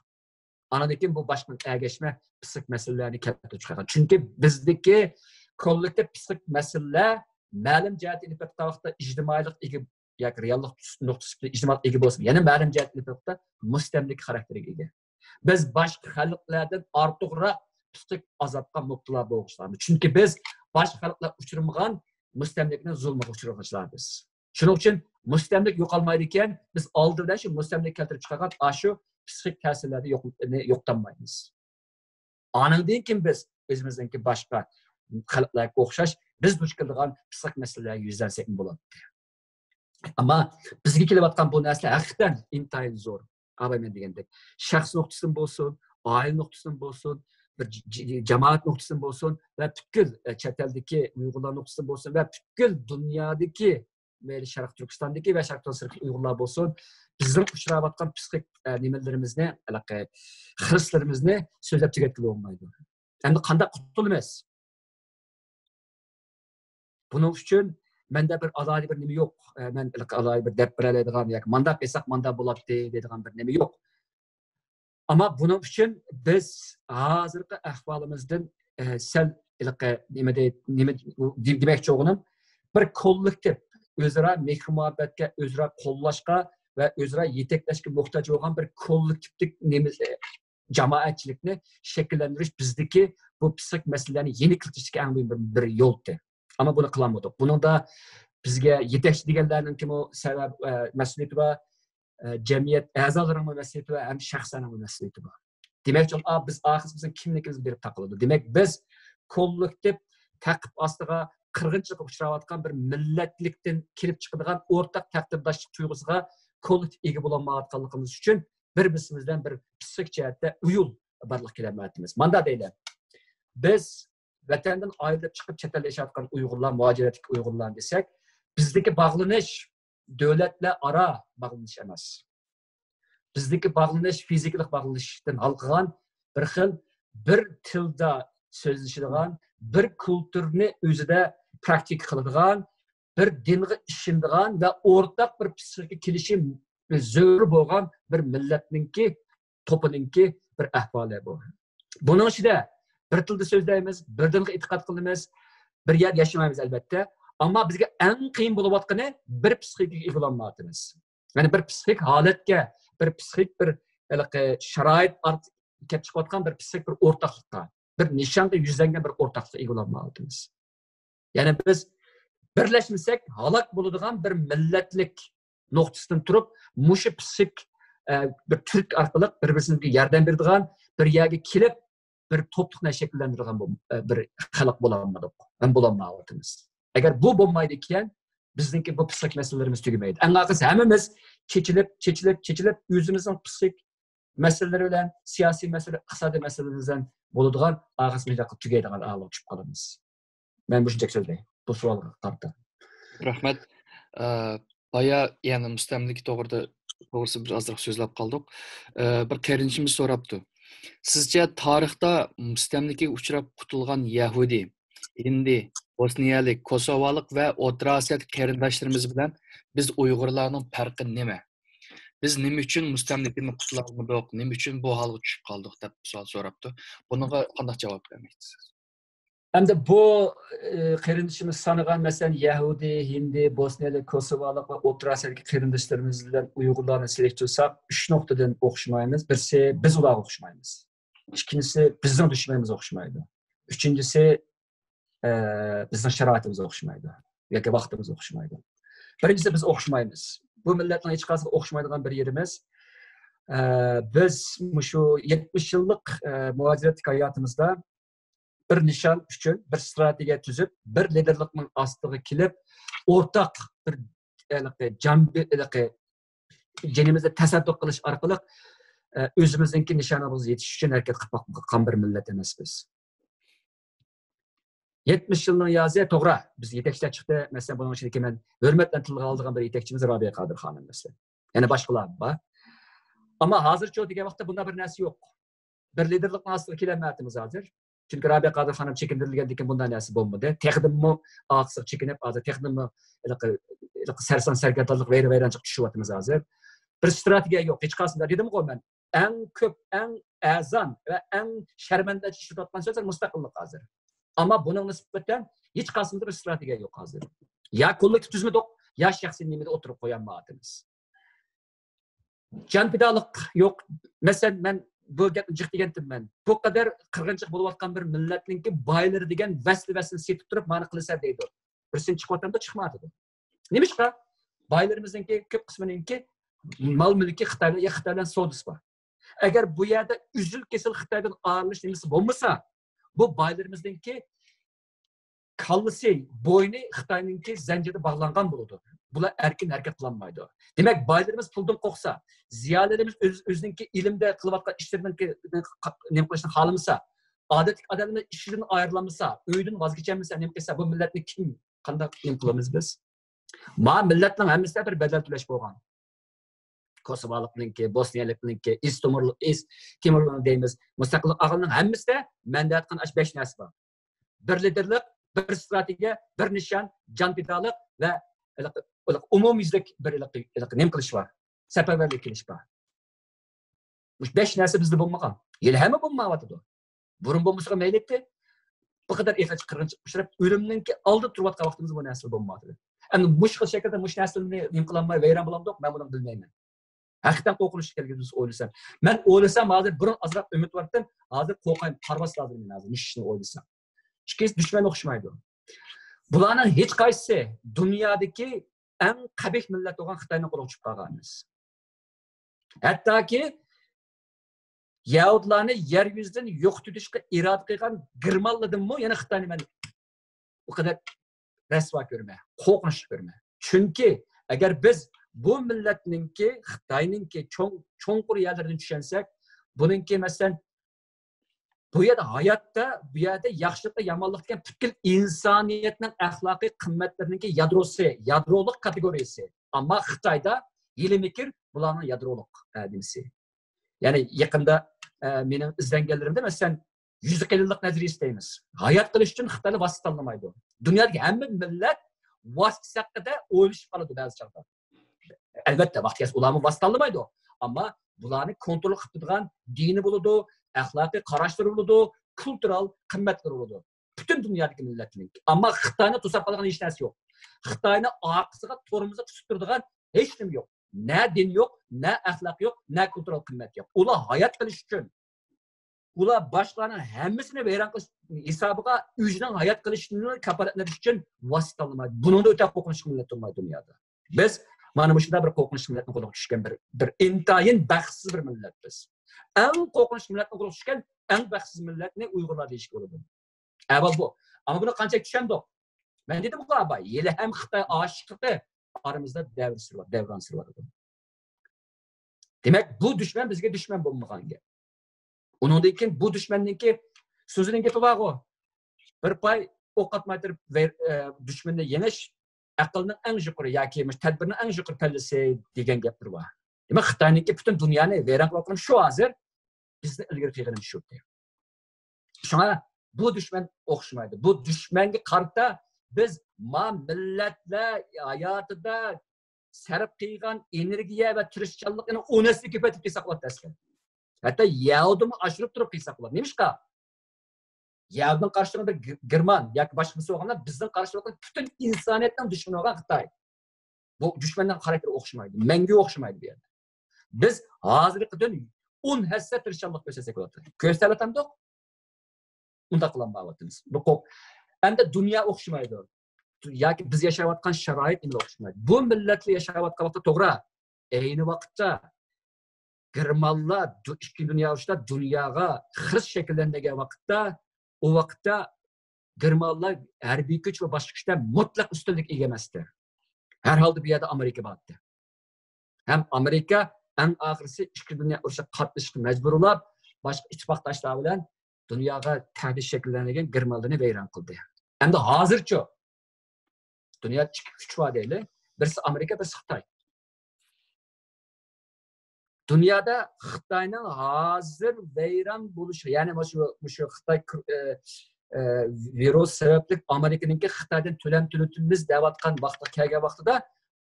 S2: Anadaki bu başka ergeçme psik meselelerini keltirip çıkargan. Çünkü bizdeki kollektif psik mesele ma'lum jihatdan taqda ijtimoiylik ega yoki reallik nuqtasida ijtimoiy ega bo'lsin. Yana ma'lum jihatdan taqda mustamlik xarakteriga ega. Biz boshqa xalqlardan ortiqroq psik azobga mubtalo bo'lishlarmiz. Chunki biz boshqa xalqlar uchirmagan mustamlikni zulmga uchirganlarmiz. Shuning uchun mustamlik yo'qolmaydi ekan, biz oldindan shu mustamlik keltirib chiqargan shu psixik ta'sirlarni yo'qotmaymiz. Anandan keyin biz o'zimizniki boshqa xalqlarga o'xshash biz duch keladigan psixik masalalarga yuzlansak bo'ladi. Ammo bizga kelayotgan bu narsa haqiqatan intayin zo'r. Abayman degandek, shaxs nuqtasidan bo'lsin, oila nuqtasidan bo'lsin, bir jamoat nuqtasidan bo'lsin va butkul chet eldagi Uyg'urlar nuqtasidan bo'lsin va butkul dunyodagi mayli Sharq Turkistondagi va Sharq Turkistondagi Uyg'urlar bo'lsin, bizning uchrayotgan psixik nimalarimizni, hislarimizni so'zlab tugatib bo'lmaydi. Endi qanday qutulamiz? Buning uchun menda bir alohida bir nima yo'q. Men alohida bir deb beradigan yoki mandaq qilsak mandaq bo'ladi deydigan bir nima yo'q. Ama bunun için biz hazırki ahvalimizden sel nima demek çoğunun bir kollektif özara mehr muhabbetke, özara kollashga ve özara yetekleşke muhtaç olan bir kollektiflik cemaatçilikni şekillendiriş bizdeki bu psik meselelerini yeni kıltıştık en büyük bir yoldu. Ama bunu kılamadık. Bunun da bizge yetekçi diyenlerinin kim o sebep mesuliyeti var. Cemiyet a'zolarının mesuliyeti ve hem şahsının mesuliyeti var. Demek ki biz bizim kimlikimiz berip takıldı. Demek biz kollektif takip astıga kırgınçılıkka uçrayotgan bir milletlikten kelip çıkıdığan ortak takdirdaşlık tuygusuga kollektif ega bolanmayotganligimiz uchun bir-birimizdan bir psixik jihatda uyul barliq kelamayapmiz. Manda deydi. Biz vatandan ayrılıp çıkıp chet elda yashayotgan Uyg'urlar, muhaciratlik Uyg'urlar desek, bizdeki bağlanış devletle ara bağlanış emas. Bizdeki bağlanış fiziklik bağlanışdan halqıgan bir xil bir tilda sözleşidigan, bir kulturni o'zida praktik qiladigan, bir dinga ishonadigan va o'rtaq bir psixik kelishim zo'r bo'lgan bir millatninki, to'pininki bir ahvoli bu. Buning ichida bir tilda so'zlaymiz, bir dinga e'tiqod qilamiz, bir yer yashamaymiz albatta. Ama bizga eng qiyin bo'layotgani bir psixik ega bo'lolmayapmiz. Ya'ni bir psixik holatga, bir psixik bir sharoit kelib chiqayotgan bir psixik bir o'rtaqlikqa, bir nishonga yuzlangan bir o'rtaqlikqa ega bo'lolmayapmiz. Ya'ni biz birlashmasak halok bo'ladigan bir millatlik nuqtasidan turib, mushu psixik bir turk orqali bir-birimizga yordam beradigan, bir yerga kelib bir to'pliqni shakllantiradigan bir xalq bo'lolmadik. Ham bo'lolmayapmiz. Eğer bu bo'lmaydi ekan, bizniki bu psixik meselelerimiz tügemaydi. En akısı hemimiz çeçilip yüzümüzün psixik meseleleri bilen, siyasi mesele, iqtisadi meselelerimizden bo'ladigan ağısımızda tügeydigan ağlı uçup kalımız. Ben bu şunca sözdeyim. Bu sualga qarta.
S1: Rahmet. Baya yani müstemlik doğrusu bir azıcık sözlep kaldık. Bir kerinçimiz soraptı. Sizce tarihte müstemlik'e uçurap kutulgan Yahudi, Hindi, Bosniyalik, Kosovalık ve O'rta Asiyalik qarindoshlarimiz bilan biz Uyg'urlarning farqi nima? Biz nima uchun mustamlikni qutulolmadik, nima uchun bu holga tushib qoldik deb savol so'rabdi. Bunga qanday javob bermaysiz?
S2: Endi bu qarindoshimiz sanagan masalan Yahudi, Hindi, Bosniyalik, Kosovalık ve O'rta Asiyalik qarindoshlarimiz bilan Uyg'urlarni selektirsak 3 nuqtadan o'xshamaymiz. Birisi biz ularga o'xshamaymiz. İkincisi bizning dushmanimiz o'xshamaydi. Üçüncüsü bizning sharoitimiz o'xshamaydi yoki vaqtimiz o'xshamaydi. Birincisi biz o'xshamaymiz. Bu millatning hech qaysi o'xshamaydigan bir yerimiz. Biz shu 70 yillik muhaciratlik hayotimizda bir nishon uchun bir strategiya tuzib, bir liderlikning ostiga kelib, o'rtaq bir janimizda tasadduq qilish orqali o'zimizningki nishonimizga yetish uchun harakat qilib bir millat emas biz. 70 yılının yazıya toğra. Biz yetekçiler çıktı. Mesela bunun içindeki ben hürmetle tilga aldığım bir yetekçimiz Rabia Kadir Hanım mesela. Yani başkalar var. Ama hazır çoğu diye vakti bunda bir nesi yok. Bir liderlik nasıl kilemetimiz hazır. Çünkü Rabia Kadir Hanım çekindirilgendeki bundan nesi bulmadı. Tekdim mi ağıksız çekinip hazır. Tekdim mi sersan sergerdarlık veyrancık düşüvatımız hazır. Bir strateji yok. Hiç kalsınlar. Dedim ki ben en köp, en ezan ve en şermende çıkartman sözler müstakillik hazır. Ama bunun nispeten hiç kalsında bir strateji yok hazır. Ya kolektif tüzme dok, ya şahsinliğimde oturup koyan vaatimiz. Can pidalık yok. Mesela ben bu ciddiyentim ben. Bu kadar kırgınçık buluvatkan bir milletin ki bayları degen vesli setip durup bana kılıser deydi. Birsin çıkmadan da çıkmadı. Neymiş ki? Baylarımızın ki köp kısmının ki mal mülki Xitayla ya Xitaylan soğudus var. Eğer bu yerde üzül kesil Xitaydan ağırmış nemesi olmasa bu baylarımızın ki kallısı, boynu Xitay'nın ki zincirde bağlangan buludu. Bula erkin hareket kılanmaydı. Demek baylarımız puldan koksa, ziyadelerimiz özünün ki ilimde kılıvatkan işlerinden ki nem kılışını halımsa, adetlik adamın işlerinin ayrılamasa, öğüdün vazgeçemese, nem kılsa bu milletini kim, kandak nem kılamız biz? Ma milletlerin hemisi bir bedel tüleş boğan. Kosovalıknınki, Bosniyalıknınki, Timurlu'nun deyimiz, müstakillik ağılının hemisi de mende atkan 5 nesi var. Bir liderlik, bir strateji, bir nişan, can pidalık ve umumizlik bir nem kılış var. Seferberlik kılış var. Bu 5 nesi bizde bulmağa. Yelhemi bulmağa. Burun bulmuşluğa meyletti. Bu kadar ihtiyaç kırgınçık pişirip ölümünki aldı turvatqa vaxtımız bu nesli bulmağa. Yani muşkıl şekilde muş neslini nem kılanmayı veyran bulamdık, ben bunu bilmeyim. Hakikaten korkunç geldiğiniz oylasam. Ben oylasam hazır burun azraq ümit vardım. Hazır korkayım, parvas lazım ben hazır. Nişini oylasam. Çünkü düşman okşamaydı. Bularning hech qaysi dünyadaki en qabih millat olan Xitoyni qo'lga tushib qolganmiz. Hattoki Yahudlarni yer yuzidan yo'q tutishga iroda qilgan Germanlardanmi yana Xitoyni men o kadar rasvo ko'rma, qo'rqinch ko'rma. Chunki agar biz bu millatninki Xitoyninki cho'nqur yerlardan tushunsak, buningki masalan bu yerda hayotda, bu yerda yaxshilik va yomonlik degan butkul insoniyatning axloqiy qimmatlarininki yadroliq kategoriyasi. Ammo Xitoyda yilimikir bularning yadroliq nimasi. Ya'ni yaqinda mening izlanganlarimda masalan 100 yillik nazariyasi deymiz. Hayot qilish uchun Xitoyni vosita tanlamaydi. Dunyodagi hamma millat vosita haqida o'ylashib qoladi ba'zi chog'da. Albatta, vaqtga ularni vosita tanlamaydi. Ammo bularni kontrol qilib turgan dini bo'ladi, axloqiy qarashlari bo'ladi, kultural qimmatlari bo'ladi. Bütün dünyadaki milletinin. Ama Xitoyni to'sab qolgan hech narsa yo'q. Xitoyni orqasiga to'rimizni tutib turadigan hech nima yo'q. Ne din yo'q, ne axloq yo'q, ne kultural qimmat yo'q. Ular hayot qilish uchun, ular boshqalarning hammasini vayron qilish hisobiga o'zining hayot qilishini kafolatlash uchun vosita tanlamaydi. Bundan o'ta qo'rqinchli millat bo'lmaydi dunyoda. Biz mana shunday bir qo'rqinchli millatni qo'lga tushgan bir intayin baxtsiz bir millat biz. En qo'rqinchli millatni qo'lga tushgan en baxtsiz millatni Uyg'urlar deyishga bo'ladi. Avval bu. Ama bunu qanchalik tushundik? Ben dedim ki abi, yeli hem Xitoy aşıqlığı aramızda devran sıraladı. Demek bu düşman bizge düşman bulmagan gap. Onun için bu düşmanninki sözünün gepi var o. Bir pay ok atmaytırıp düşmanını yeniş aqlning en yuqori yoki tadbirning en yuqori pallasi degan gaplar var. Demek Xitoyninki bütün dunyoni vayron qilib shu hozir bizni ilgari qilganimiz shu. Shuna bu düşman o'xshamaydi. Bu düşmanga qarta biz millatlar hayotida sarf qilgan energiya va tirishchanlikni o'nasli ko'paytirib kelsak bo'ladi aslan. Hatto Yahudni oshirib turib kelsak bo'ladi. Nimishqa? Yahudning qarshiligida German yoki boshqa bo'lganda bizning qarshiligida bütün insoniyatning dushmani bo'lgan Xitoy. Bu düşmandan xarakteri o'xshamaydi. Menga o'xshamaydi bu yerda. Biz hozirgidan 10 hassa tirishchanlik ko'rsasak bo'ladi. Ko'rsatatamdiq. Unda qilmayapmiz. Bu endi dunyo o'xshamaydi. Yoki biz yashayotgan sharoit nima o'xshamaydi. Bu millatlar yashayotgan vaqtda to'g'ri. Ayni vaqtda Germanlar ikkinchi dunyo urushida dunyoga xiris shakllangan vaqtda, o vaqtda Germanlar harbiy kuch va boshqa kuchda mutlaq ustunlik ega emasdi. Har holda bu yerda Amerika bordi. Ham Amerika en oxirisi ikkinchi dunyo urushida qatnashishga majburlab, boshqa ittifoqdoshlar bilan dunyoga ta'dil shakllangan Germanlarni vayron qildi. Endi hozircha dünya ikki kuch bor deylik. Birisi Amerika, birisi Xitoy. Dünyada Xitoyning hozir vayron bo'lishi, ya'ni shu Xitoy virus sababli Amerikaningki Xitoydan to'lam to'latimiz deyotgan vaqtga kelgan vaqtida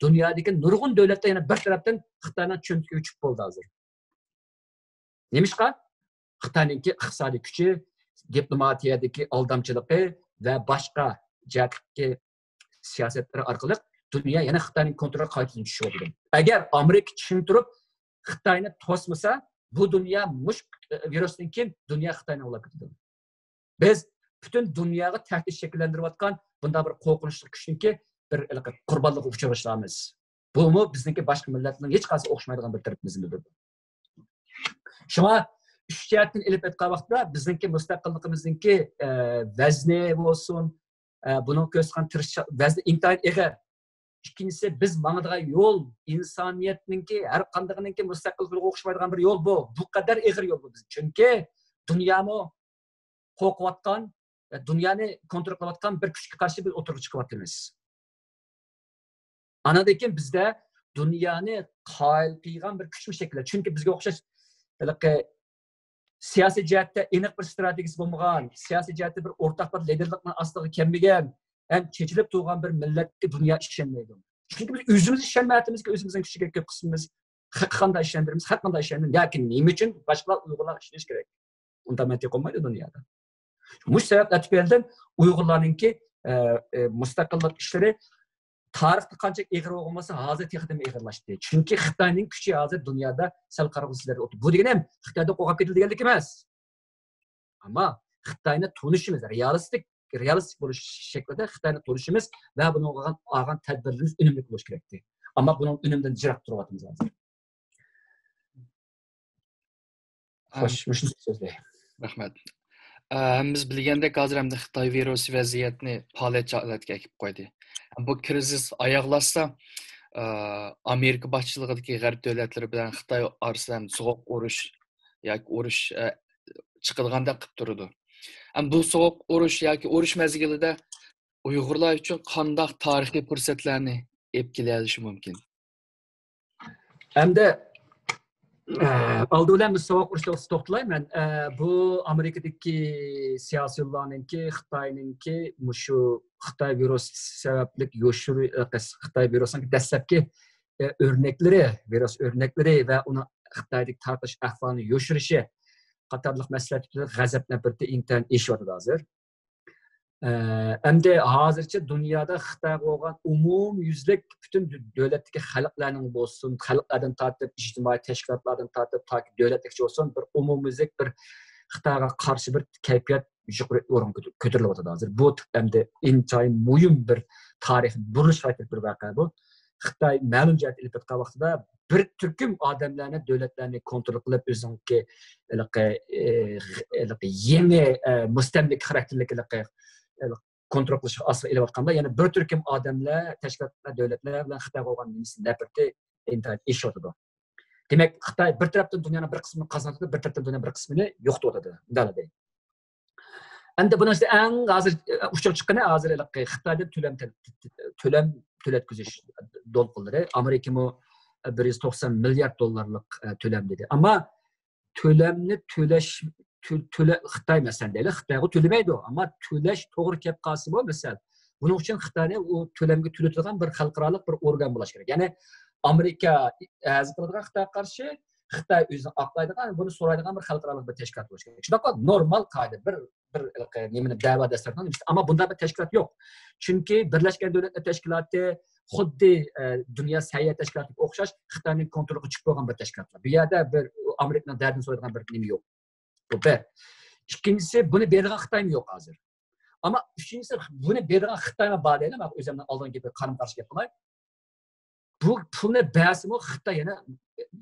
S2: dunyodagi nurg'un davlatlar yana bir tarafdan Xitoyning cho'ntiga uchib bo'ldi hozir. Nemishqa? Xitoyninki iqtisodiy kuchi, diplomatiyadagi aldamchiligi va boshqa jihatdagi siyosatlari orqali dunyo yana Xitoyning kontroliga qaytadan tushyapti. Agar Amerika tushuntirib Xitoyni to'smasa, bu dunyo mush virusdan keyin dunyo Xitoyni olib ketadi. Biz bütün dunyoga tahdid shakllantirayotgan bunday bir qo'rqinchli kuchniki bir qurbonlikka uchrashamiz. Bu bizniki boshqa millatlarning hech qaysi o'xshamaydigan bir tarafimizdir. Shunga uch jihatdan ilib aytgan vaqtda bizniki mustaqilligimizniki vazni bo'lsin, buning ko'rsatgan vazni intayin ig'ir. İkincisi biz mağdığan yol insaniyetninki her qandığınınki müstakilliğe o'xshamaydigan bir yol bu. Bu kadar ig'ir yol bu bizim. Çünkü dünyamı qo'rqayotgan, dunyoni kontrol qilayotgan bir kuchga qarshi biz o'tirib chiqyapmiz. Anadan bizda dunyoni qoyil qilgan bir kuch shakllanadi. Chunki bizga o'xshash siyosiy jihatda aniq bir strategiyasi bo'lmagan, siyosiy jihatda bir o'rtaq bir liderlikning ostiga kelmagan, hem çeçilip doğan bir milletki dünya işlenmeydi. Çünkü biz özümüz işlenmeyetimiz ki özümüzün küçük köp kısmımız hakkında işlendirimiz, hakkında işlendirimiz. Lakin neyim için başka Uygurlar işleyiş gerek. Ondan mentek olmaydı dünyada. Bu sebeple tüpelden Uygurlarınki müstakillik işleri tarihte kancak eğir olması hazır tekrar eğirlaştı. Çünkü Xitayning küçüğü hazır dünyada sel kargısızları otur. Bu deginem Xitayda qo'rqib ketildi deganlik emas. Ama Xitayni tunishimiz realistik bo'lish shaklida Xitoyni to'lishimiz va buni olgan tadbirlarimiz unumli bo'lishi kerakdi. Ammo buning unumdan jiroq turyapmiz hozir. Xo'sh, shuni so'zlay.
S1: Rahmat. Biz bilgandek hozir ham Xitoy virusi vaziyatni faoliyat holatga kelib qo'ydi. Bu krizis oyoqlashsa, Amerika boshchiligidagi g'arb davlatlari bilan Xitoy orasida so'q urush yoki urush chiqilganda qilib turdi. Bu soğuk urush yoki urush mezgilida Uyg'urlar uchun qanday tarixiy fursatlarni olib kelishi mumkin?
S2: Hamda oldi bilan biz sovuq urushga to'xtalayman. Bu Amerikadagi siyosiylarninki, Xitoyninki shu Xitoy virus sababli Xitoy virusining dastlabki o'rnaklari, virus o'rnaklari va uni Xitoydagi tarqish ahvolini yoshirishi qatorliq masalalar g'azabni birda intayin eshyapti hozir. Endi hozircha dunyoda Xitoy bo'lgan umumyuzlik butun davlatdagi xalqlarning bo'lsin, xalqlardan tortib, ijtimoiy tashkilotlardan tortib, toki davlatlikcha bo'lsin, bir umumyuzlik bir Xitoyga qarshi bir kayfiyat yuqori o'ringa ko'tarilyapti hozir. Bu endi intayin muhim bir tarix burilish qaytib bir voqea bu. Xitoy ma'lum jihat ilib o'tgan vaqtida bir turkum odamlarni, davlatlarni kontrol qilib o'ziniki yangi mustamlik xarakterlik kontrol qilish asli ilayotganda, yana bir turkum odamlar, tashkilotlar, davlatlar bilan Xitoy bo'lgan nafrati intayin eshyapti. Demak, Xitoy bir tarafdan dunyoning bir qismini qazonadi, bir tarafdan dunyoning bir qismini yo'qotadi. Bunday. Endi buni eng hozir uchuq chiqqani hozir Xitoydan to'lam to'latkizish dolqinlari. Amerika 190 milyard dollarlik to'lam dedi. Ammo to'lamni to'lash Xitoy masalan deylik, Xitoyga to'lamaydi, ammo to'lash to'g'ri kelib qolsa bu masalan. Buning uchun Xitoyni u to'lamga to'latadigan bir xalqaro bir organ bo'lishi kerak. Ya'ni Amerika azib qiladigan Xitoyga qarshi Xitoy o'zini oqlaydigan, buni so'raydigan bir xalqaro bir tashkilot bo'lishi kerak. Shunaqa normal qoida bir nimani da'vo dasturdan ammo bunday bir tashkilot yo'q. Chunki Birlashgan Davlatlar Tashkiloti xuddi dunyo sayyor tashkilotiga o'xshash Xitoyning kontroliga chiqib bo'lgan bir tashkilotlar. Bu yerda bir Amerikaning dardini so'raydigan bir nima yo'q. Bu bir. Ikkinchisi buni bergan Xitoy yo'q hozir. Ammo uchinchisi buni bergan Xitoyga bor deyman, men o'zimdan oldingi bir qarim-qarshi gap qilay. Bu pulni ba'simi Xitoy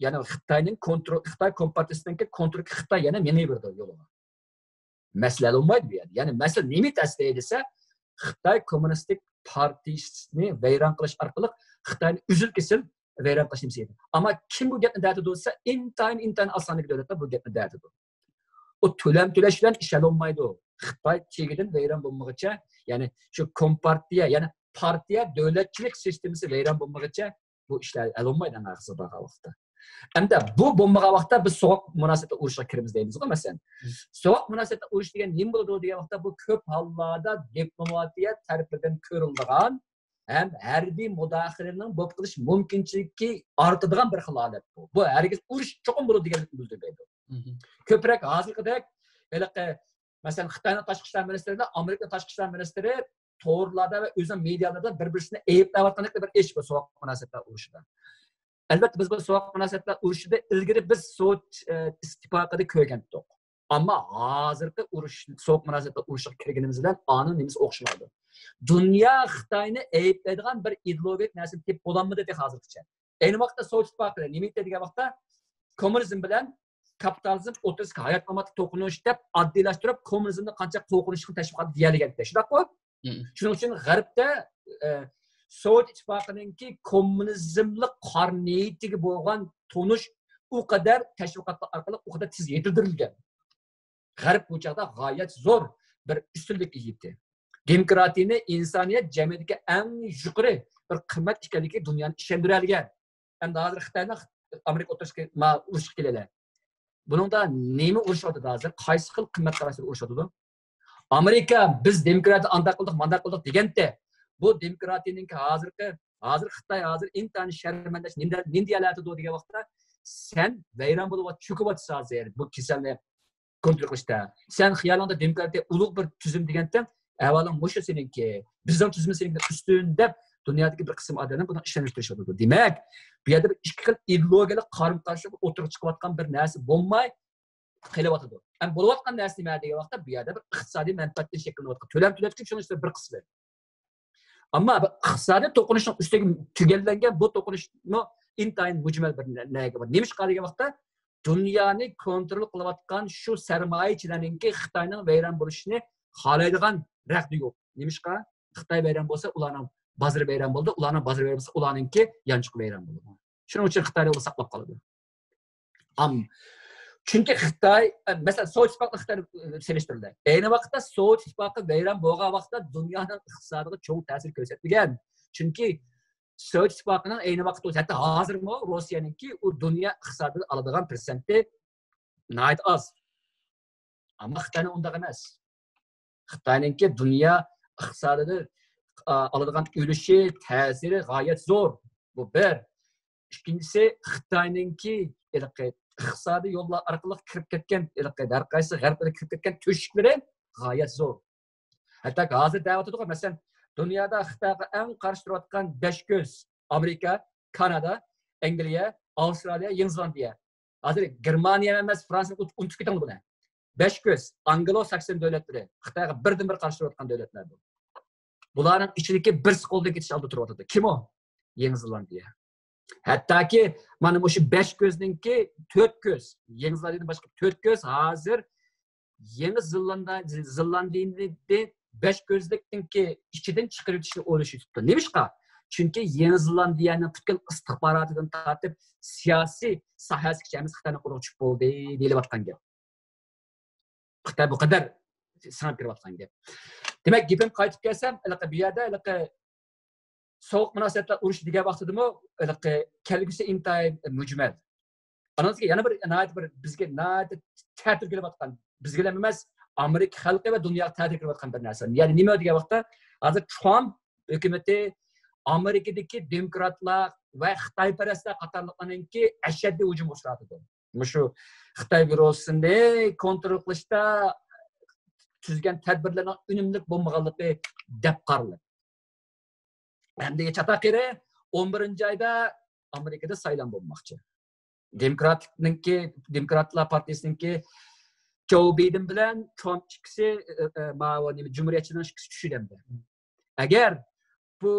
S2: yana Xitoyning kontrol, Xitoy kompartiyasining kontroliga Xitoy yana meni berdi yo'lga. Masala olmaydi bu yerda. Ya'ni masala nima tasdiq desa, Xitoy kommunistik partiyasini vayron qilish orqali Xitoyni uzil-kesil vayron qilish nimasi. Ammo kim bu gapni da'vat etsa, intayin osonlik davlatlar bu gapni da'vat etadi. O to'lam to'lash bilan ish olmaydi. Xitoy chegidan vayron bo'lmaguncha, ya'ni shu kompartiya, ya'ni partiya davlatchilik sistemasi vayron bo'lmaguncha bu ishlar hal bo'lmaydi vaqtda. Hamda bu bo'lmagan vaqtda biz sovuq munosabatda urushga kiramiz deymiz-ku, masalan. Sovuq munosabatda urush degan nima bo'ladi degan vaqtda bu ko'p hollarda diplomatiya tarafidan ko'rilgan ham harbiy mudohalaning bo'lib qilish mumkinchiligi ortadigan bir holat bu. Bu hargiz urush cho'qim bo'ladi deganlikni bildirmaydi. Ko'proq hozirgidek masalan Xitoyning tashqi ishlar ministri, Amerika tashqi ishlar ministri to'g'rilarda va o'zing medialarda bir-birini ayblayotganlik bir ish bu sovuq munosabatda urushida. Albatta biz bu sovuq munosabatda urushida ilgari biz Sovet ittifoqida ko'rgandik. Ammo hozirgi urush sovuq munosabatda urushga kirganimiz bilan onun nimasi o'xshamaydi. Dunyo Xitoyni ayblaydigan bir ideologik narsa deb bo'lanmadi deb hozirgacha. Ayni vaqtda Sovet ittifoqida nima degan vaqtda kommunizm bilan kapitalizm o'rtasida hayot mamot to'qinish deb oddiylashtirib, kommunizmni qancha qo'rqinchli tashviqot deyilgan. Shundaqmi? Shuning uchun G'arbda Sovet ittifoqininki kommunizmlik qarniyatiga bo'lgan tonish u qadar tashviqotlar orqali u qadar tez yetildirilgan. G'arb bu chaqda g'oyat zo'r bir ustunlik edi. Demokratiyani insoniyat jamiyatiga eng yuqori bir qimmat ekanligi dunyoni ishontiradigan. Endi hozir Xitoyni Amerika o'rtasida urushga keladi. Buningda nima urushyapti hozir? Qaysi xil qimmat qarashlar urushyapti? Amerika biz demokratiya anda qildik, manda qildik deganda, bu demokratiyaning hozir Xitoy hozir intan sharmandash nindiyalardi degan vaqtda sen vayron bo'lib cho'kib hozir bu kasalni kontrol qilishda. Sen xiyolingda demokratiya ulug' bir tuzum deganda, avvalo mushu seningki, bizning tuzumimiz seningdan ustun deb dunyodagi bir qism odamlar buni ishontirishadi. Demak, bu yerda bir ikki xil ideologiyalik qarim-qarshilik o'tirib chiqayotgan bir narsa bo'lmay qilyapti. Ham bo'layotgan narsa nima degan vaqtda bu yerda bir iqtisodiy manfaatli shakllanayotgan. To'lam to'latgan shunisi bir qismi. Ammo bu iqtisodiy to'qinishning ustiga tugallangan bu to'qinishni intayin mujmal bir narsaga bor. Nima degan vaqtda dunyoni kontrol qilayotgan shu sarmoyachilarningki Xitoyning vayron bo'lishini xohlaydigan raqdi yo'q. Nimishqa Xitoy vayron bo'lsa, ularning bozor vayron bo'ldi, ularning bozor vayron bo'lsa, ularningki yanchiq vayron bo'ldi. Shuning uchun Xitoyni ular saqlab qoladi. Chunki Xitoy, masalan, Sovet ittifoqi Xitoyni selishtirildi. Ayni vaqtda Sovet ittifoqi vayron bo'lgan vaqtda dunyoning iqtisodiga cho'ng ta'sir ko'rsatmagan. Chunki Sovet ittifoqining ayni vaqtda hatto hozirmi Rossiyaningki u dunyo iqtisodiga oladigan persenti nayt az. Ammo Xitoyning undaq emas. Xitoyningki dunyo iqtisodiga oladigan ulushi, ta'siri g'oyat zo'r. Bu bir. Ikkinchisi Xitoyningki iqtisodiy yo'llar orqali kirib ketgan, har qaysi g'arbga kirib ketgan to'shiklari g'oyat zo'r. Hatto hozir da'vatida masalan dunyoda Xitoyga eng qarshi turayotgan 5 ko'z Amerika, Kanada, Angliya, Avstraliya, Yangi Zelandiya. Hozir Germaniya emas, Fransiya unutib ketgan buni. 5 ko'z Anglo-Sakson davlatlari Xitoyga birdan-bir qarshi turayotgan davlatlar bu. Bularning ichidagi bir qo'lda ketish oldi turibdi. Kim o? Yangi Zelandiya. Hattoki mana shu 5 ko'zningki 4 ko'z, Yangi Zelandiyadan boshqa 4 ko'z hozir Yangi Zelandiyada 5 ko'zlikninki ichidan chiqarib o'tishni o'ylashibdi. Nimishqa? Chunki Yangi Zelandiyaning tutgan istixborotidan tortib siyosiy sohasigacha Xitoyning qo'liga tushib bo'ldi deyilayotgan gap. Xitoy bu qadar sanab kirayotgan gap. Demak, gapim qaytib kelsam, bu yerda sovuq munosabatlar urush degan vaqtidami, kelgusi intayin mujmal. Anasiga yana bir bizga ta'tir kelayotgan, bizga emas, Amerika xalqi va dunyoga ta'tir kelayotgan bir narsa. Ya'ni nima degan vaqtda hozir Trump hukumatı Amerikadagi demokratlar va Xitoyparastlar qatorliqlarningki ashaddiy hujum uchratdi. Shu Xitoy virusini kontrol qilishda tuzgan tadbirlarning unumli bo'lmaganligi deb qaraladi. Endi chataqiri 11-oyda Amerikada saylan bo'lmoqchi. Demokratlar partiyasiningki Joe Biden bilan Trump ikkisi Cumhuriyetchining ikkisi tushidimdi. Agar bu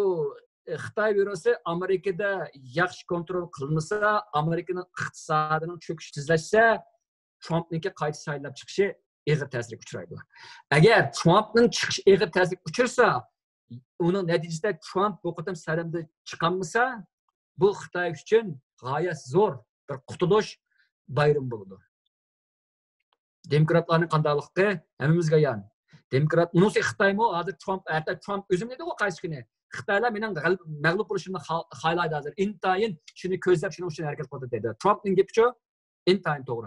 S2: Xitoy virusi Amerikada yaxshi kontrol qilinmasa, Amerikaning iqtisodining cho'kishi tezlashsa, Trumpningki qayta saylab chiqishi og'ir ta'sirga uchraydi. Agar Trumpning chiqishi og'ir ta'sirga uchrasa, uning natijasida Trump bu qatam saylovda chiqolmasa, bu Xitoy uchun g'oyat zo'r bir qutulish bayram bo'ladi. Demokratlarning qandayliqi hammamizga ayon. Demokrat, onun için Xitay mı? Hazır Trump, hatta Trump özüm dedi o karşı günü. Xitaylar benim mağlup oluşumda haylaydı hazır. İntayin şunu közlep şunu için hareket kıldı dedi. Trump'ın gibi şu intayin doğru.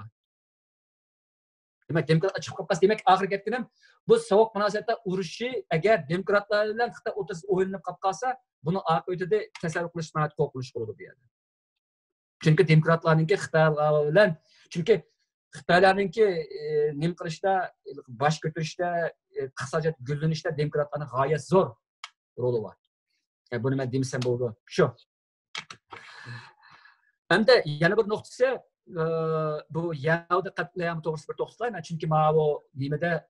S2: Demek demokratlar çıkıp kapkas demek ahir getkinim bu soğuk münasebette uruşu eğer demokratlarla Xitay ortası oylanıp kapkasa bunu akıbetinde tasarruf kılış manat korkuluş olur diye. Çünkü demokratlarınki Xitaylarla çünkü Xitaylarınki nim kılışta baş götürüşte kısaca gülünüşte demokratların gayet zor rolü var. Bunu ben demesem buldu. Şu. Hem de yana bir noktası bu Yahudi katliamı doğrusu bir toxtalayım. Çünkü o nimede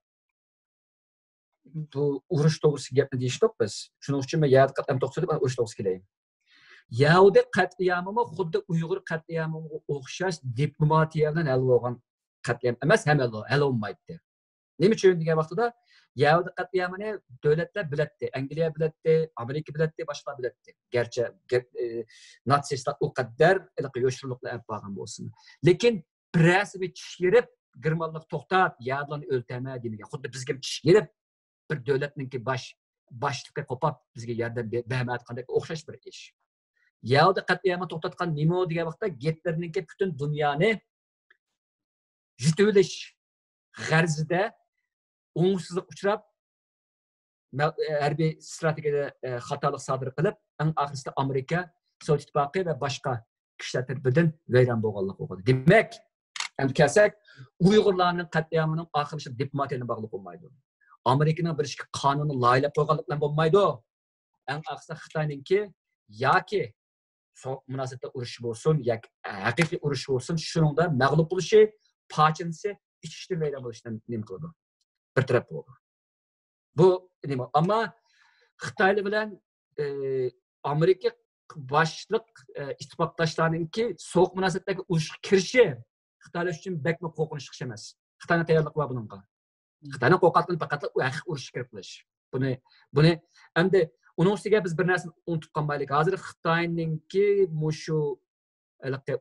S2: bu uruş doğrusu gapni deyishdik biz. Şunun için ben Yahudi katliamı toxtalayım, ben uruş doğrusu keleyim. Yahudi katliamı xuddi Uyg'ur katliamıga o'xshash diplomatiya bilan hal bo'lgan katliam emas, ham hal olmaydi. Nima uchun degan vaqtida Yahudi katliamini devletler biletdi. Angliya biletdi, Amerika biletdi, başqa biletdi. Gerçi natsistlar o kadar yoshliqlar olib qolgan bo'lsin. Lekin presibi chishirib, girmanlik to'xtat, Yahudilarni o'ltama degan. Xuddi bizga chishirib bir davlatningki boshliqqa qo'pab bizga yordam bermayotgandek o'xshash bir ish. Yahudi katliamini to'xtatgan nima degan vaqtda Hitlerninki butun dunyoni yutib olish g'arzida o'ngsizlik uchrab harbiy strategiyada xatolik sodir qilib, eng oxirida Amerika, Sovet ittifoqi va boshqa kuchlar tarafidan vayron bo'lganlik bo'ldi. Demak, endi kelsak, Uyg'urlarning qatliamining oxirgi diplomatiyaga bog'liq bo'lmaydi. Amerikaning bir ishki qonunni loyilab qo'yganlik bilan bo'lmaydi. Eng oxirida Xitoyninki yoki so'q munosabatda urush bo'lsin, yoki haqiqiy urush bo'lsin, shuningda mag'lub bo'lishi, pochinsi ichishda vayron bo'lishdan nima qiladi? Bir taraf bo'ldi. Bu nima? Ama Xitoy bilan Amerika boshliq ittifoqdoshlarninki so'q munosabatdagi urushga kirishi Xitoylar uchun bekmi qo'rqinchli ish emas. Xitoyning tayyorligi bor buningga. Xitoyning qo'rqatini faqat u haqiqiy urushga kirib qilish. Buni endi uning ustiga biz bir narsani unutib qolmaylik. Hozir Xitoyninki mushu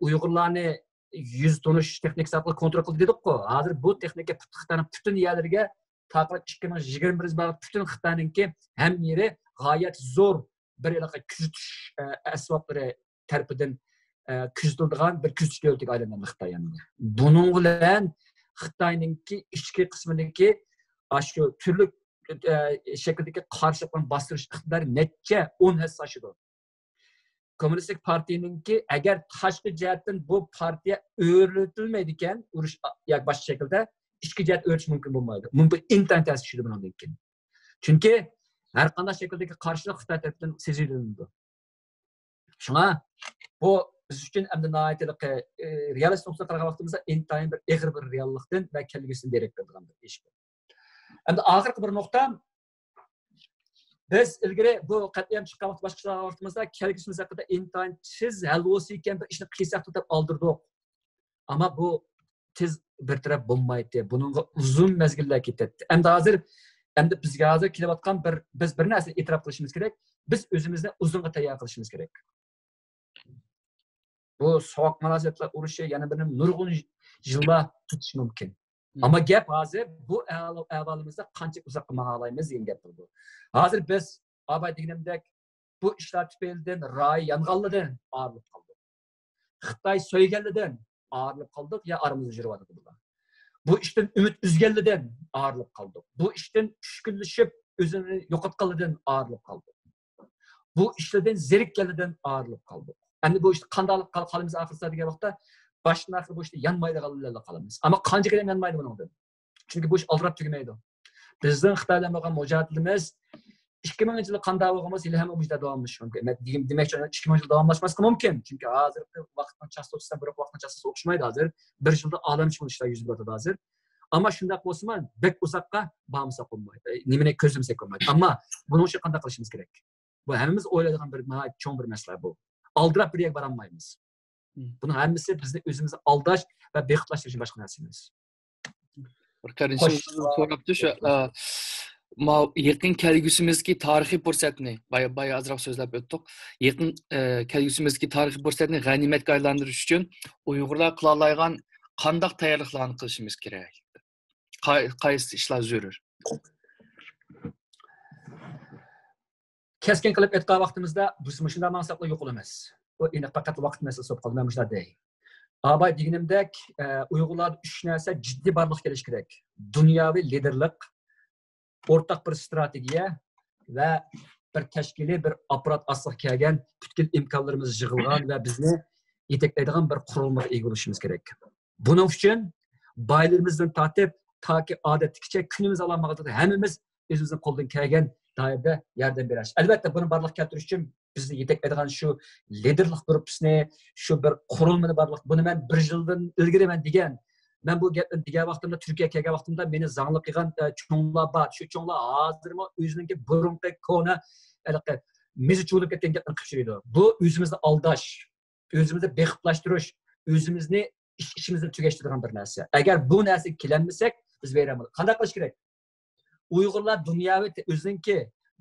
S2: Uyg'urlarni yuz tonish texnikasini kontrol qildi dedik-ku. Hozir bu texnika Xitoyning butun yerlariga taqriban 2021 bütün Xitoyninki ham yeri g'oyat zo'r bir kuzatish asboblari tarafidan kuzatiladigan bir kuzatish davlatiga aylandi Xitoy endi. Buning bilan Xitoyninki ichki qismidagi shu turli shakldagi qarshiliklarni bostirish iqtidori necha 10 hissa oshadi. Kommunistik partiyaninki agar tashqi jihatdan bu partiya o'rnatilmaydi ekan, urush yoki boshqa shaklda ichki jihat o'tish mumkin bo'lmaydi. Mumkin internet ta'sir qilishi bundan keyin. Chunki har qanday shakldagi qarshilik Xitoy tomonidan seziladi. Shunga bu biz uchun endi nihoyatda realist nuqtadan qaragan vaqtimizda intayin bir ig'ir bir reallikdan va kelgusidan derak beradigan bir ish. Endi oxirgi bir nuqta biz ilgari bu qat'iyam chiqqan vaqt boshqa vaqtimizda kelgusimiz haqida intayin siz hal bo'lsa ekan bir ishni qilsak deb oldirdik. Ama bu tez bir taraf bo'lmaydi. Buningga uzun mezgillar ketadi. Endi hozir bizga hozir kelayotgan biz bir narsa e'tirof qilishimiz kerak. Biz o'zimizni uzunga tayyor qilishimiz kerak. Bu so'q munosabatlar urushi yana bir nurg'un yillar ketishi mumkin. Ama gap hozir bu ahvolimizda qancha uzoqqa mang'alaymiz degan gap bu. Hozir biz abay deganimdek bu ishlar tufaylidan Roy yong'inlardan og'irib qoldik. Xitoy so'yganligidan ağırlık kaldık ya aramızda jirvadı bunlar. Bu işten ümit üzgelliğinden ağırlık kaldık. Bu işten düşkünleşip özünü yo'qotganligidan ağırlık kaldık. Bu işlerden zerikkenligidan ağırlık kaldık. Yani bu işte qandalık qalamiz ahirsa degan vaqtda başdan axir bu işte yanmaydiganlarla qalamiz. Ama qancha kadar yanmaydi buningdan. Çünkü bu iş aldirab tugamaydi. Bizning Xitoy bilan bo'lgan mujohidligimiz 2000 yıl qanday bo'lganmiz hali ham o'zida davomlash mumkin. Demak, 2000 yil davomlashmasligi mumkin. Chunki hozirgi vaqtning chastotasidan bir vaqtning chastotasi o'xshamaydi hozir. Bir yilda olamshumul ishlar yuz beradi hozir. Ama shunday bo'lsa ham bek uzoqqa bormasak bo'lmaydi. Nimani ko'zimsak bo'lmaydi. Ammo buni uchun qanday qilishimiz kerak? Bu hammamiz o'ylaydigan bir cho'ng bir masala bu. Aldirab bir yerga borolmaymiz. Buni hammasi bizni o'zimizni aldash va bexitlashtirishning boshqa narsa emas.
S1: Bir qarashim so'rabdi shu yaqin kelgusimizki tarixiy fursatni bayağı azroq so'zlab o'tdik. Yaqin kelgusimizki tarixiy fursatni g'animatga aylantirish uchun Uyg'urlar qila oladigan qanday tayyorliklarni qilishimiz kerak? Qaysi ishlar zarur?
S2: keskin qilib aytgan vaqtimizda biz shunday maqsadlar yo'q emas. Bu endi faqat vaqt masalasi bo'lib qoldi. Men shunday deyay. Abay deganimdek, Uyg'urlarda 3 narsa jiddiy barliq kelish kerak. Dunyoviy liderlik, o'rtaq bir strategiya va bir tashkiliy bir apparat asliga kelgan bütün imkonlarimiz yig'ilgan va bizni yetaklaydigan bir qurilmaga ega bo'lishimiz kerak. Buning uchun baylarimizdan tortib toki odatdagicha kunimiz alamag'ida hammamiz o'zimizning qo'ldan kelgan doirada yordam beramiz. Albatta buni barliq keltirish uchun bizni yetaklaydigan shu liderlik gruppasini, shu bir qurilmani barliq buni men 1 yildan ilgari men degan men bu gapni degan vaqtimda Turkiyaga kelgan vaqtimda meni zangli qilgan cho'nglar bor. Shu cho'nglar hozirmi o'zining burunqi kona mizi cho'lib ketgan gapni qilib yuradi. Bu o'zimizni aldash, o'zimizni bexiplashtirish, o'zimizni ishimizni tugashtiradigan bir narsa. Agar bu narsaga kelanmasak, biz beramiz. Qanday qilish kerak? Uyg'urlar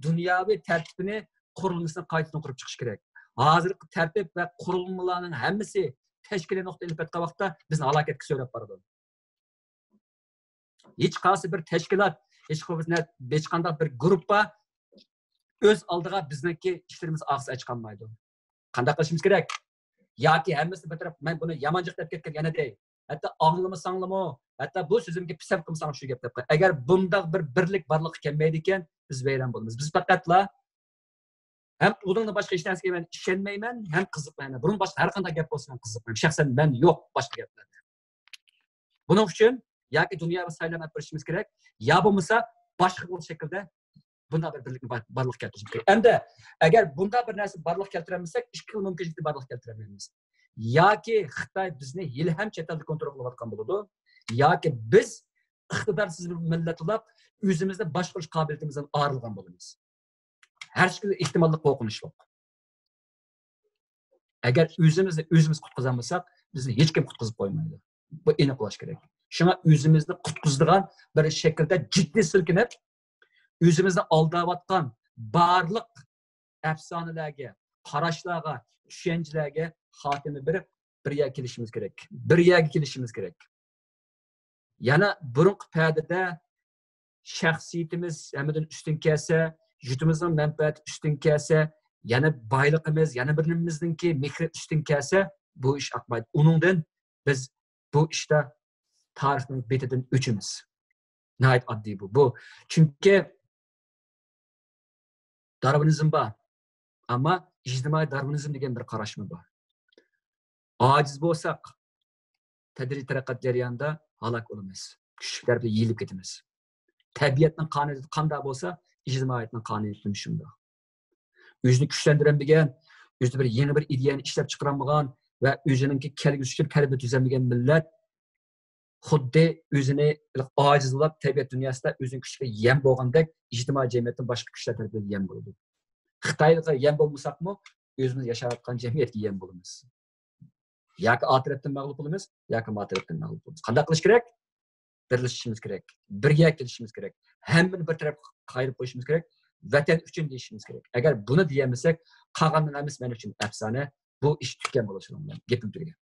S2: dunyoviy tartibini qurilmasini qaytadan qurib chiqish kerak. Hozirgi tartib va qurilmalarning hammasi tashkiliy nuqta ilib aytgan vaqtda bizni halokatga so'rab boradi. Hech qaysi bir tashkilot, hech qanday bir guruhga o'z oldiga bizniki ishlarimiz og'zi ochqanmaydi. Qanday qilishimiz kerak? Yoki hammasi bir taraf men buni yamanjiq deb ketgan yana dey. Hatto anglamasanglarmi, hatto bu so'zimga pisab qilsang shu gap deb qo'y. Agar bundaq bir birlik barliq kelmaydi ekan, biz vayron bo'lamiz. Biz faqatla hem bundan boshqa hech narsaga men ishonmayman, ham qiziqmayman. Bundan boshqa har qanday gap bo'lsa ham qiziqmayman. Shaxsan men yo'q boshqa gaplarda. Buning uchun yoki dunyoga saylanib borishimiz kerak, yo bo'lmasa boshqa bir shaklda bunday bir birlikni barliq keltirishimiz kerak. Endi agar bunday bir narsa barliq keltiramisak, ikki xil mumkinlikni barliq keltiramiz. Yoki Xitoy bizni yil ham chet elda kontrol qilayotgan bo'ladi, yoki biz iqtidorsiz bir millat bo'lib, o'zimizni boshqarish qobiliyatimizdan ayrilgan bo'lamiz. Her şekilde ihtimalli qo'rqinish yo'q. Agar o'zimiz qutqazamasak, bizni hech kim qutqazib qo'ymaydi. Bu aniq bo'lish kerak. Shunga o'zimizni qutqazadigan bir shaklda jiddiy silkinib, o'zimizni aldayotgan barliq afsonalarga, qarashlarga, tushunchalarga xotima berib, bir yerga kelishimiz kerak. Yana burunqi pardada shaxsiyatimiz hammadan ustun kelsa, yurtimizning manfaati ustun kelsa, yana boyligimiz, yana birimizningki mehri ustun kelsa, bu ish aqmaydi. Uningdan biz bu ishda tarixning betidan o'chimiz. Nihayat oddiy bu. Chunki Darwinizm bor. Ammo ijtimoiy Darwinizm degan bir qarashmi bor. Ojiz bo'lsak, tadrijiy taraqqiyot jarayonida halok bo'lamiz. Kuchlar bilan yeyilib ketamiz. Tabiatning qonuniyati qanday bo'lsa, ijtimoiyatning qonuniyati shunday. O'zini kuchlantirmagan, o'zida bir yangi bir ideyani ishlab chiqarmagan va o'zininki kelgusi uchun tarbiya tuzamagan millat xuddi o'zini ojizlab tabiat dunyosida o'zining kuchiga yem bo'lgandek ijtimoiy jamiyatdan boshqa kuchlar tarafidan yem bo'ladi. Xitoyga yem bo'lmasakmi, o'zimiz yashayotgan jamiyatga yem bo'lamiz. Yoki oxiratdan mag'lub bo'lamiz, yoki moxiratdan mag'lub bo'lamiz. Qanday qilish kerak? Birlashishimiz kerak. Birga kelishimiz kerak. Hammani bir tarafga qayirib qo'yishimiz kerak. Vatan uchun deyishimiz kerak. Agar buni deyamasak, qolgandan emas men uchun afsona, bu ish tutgan bo'lishi mumkin. Gapim tugagan.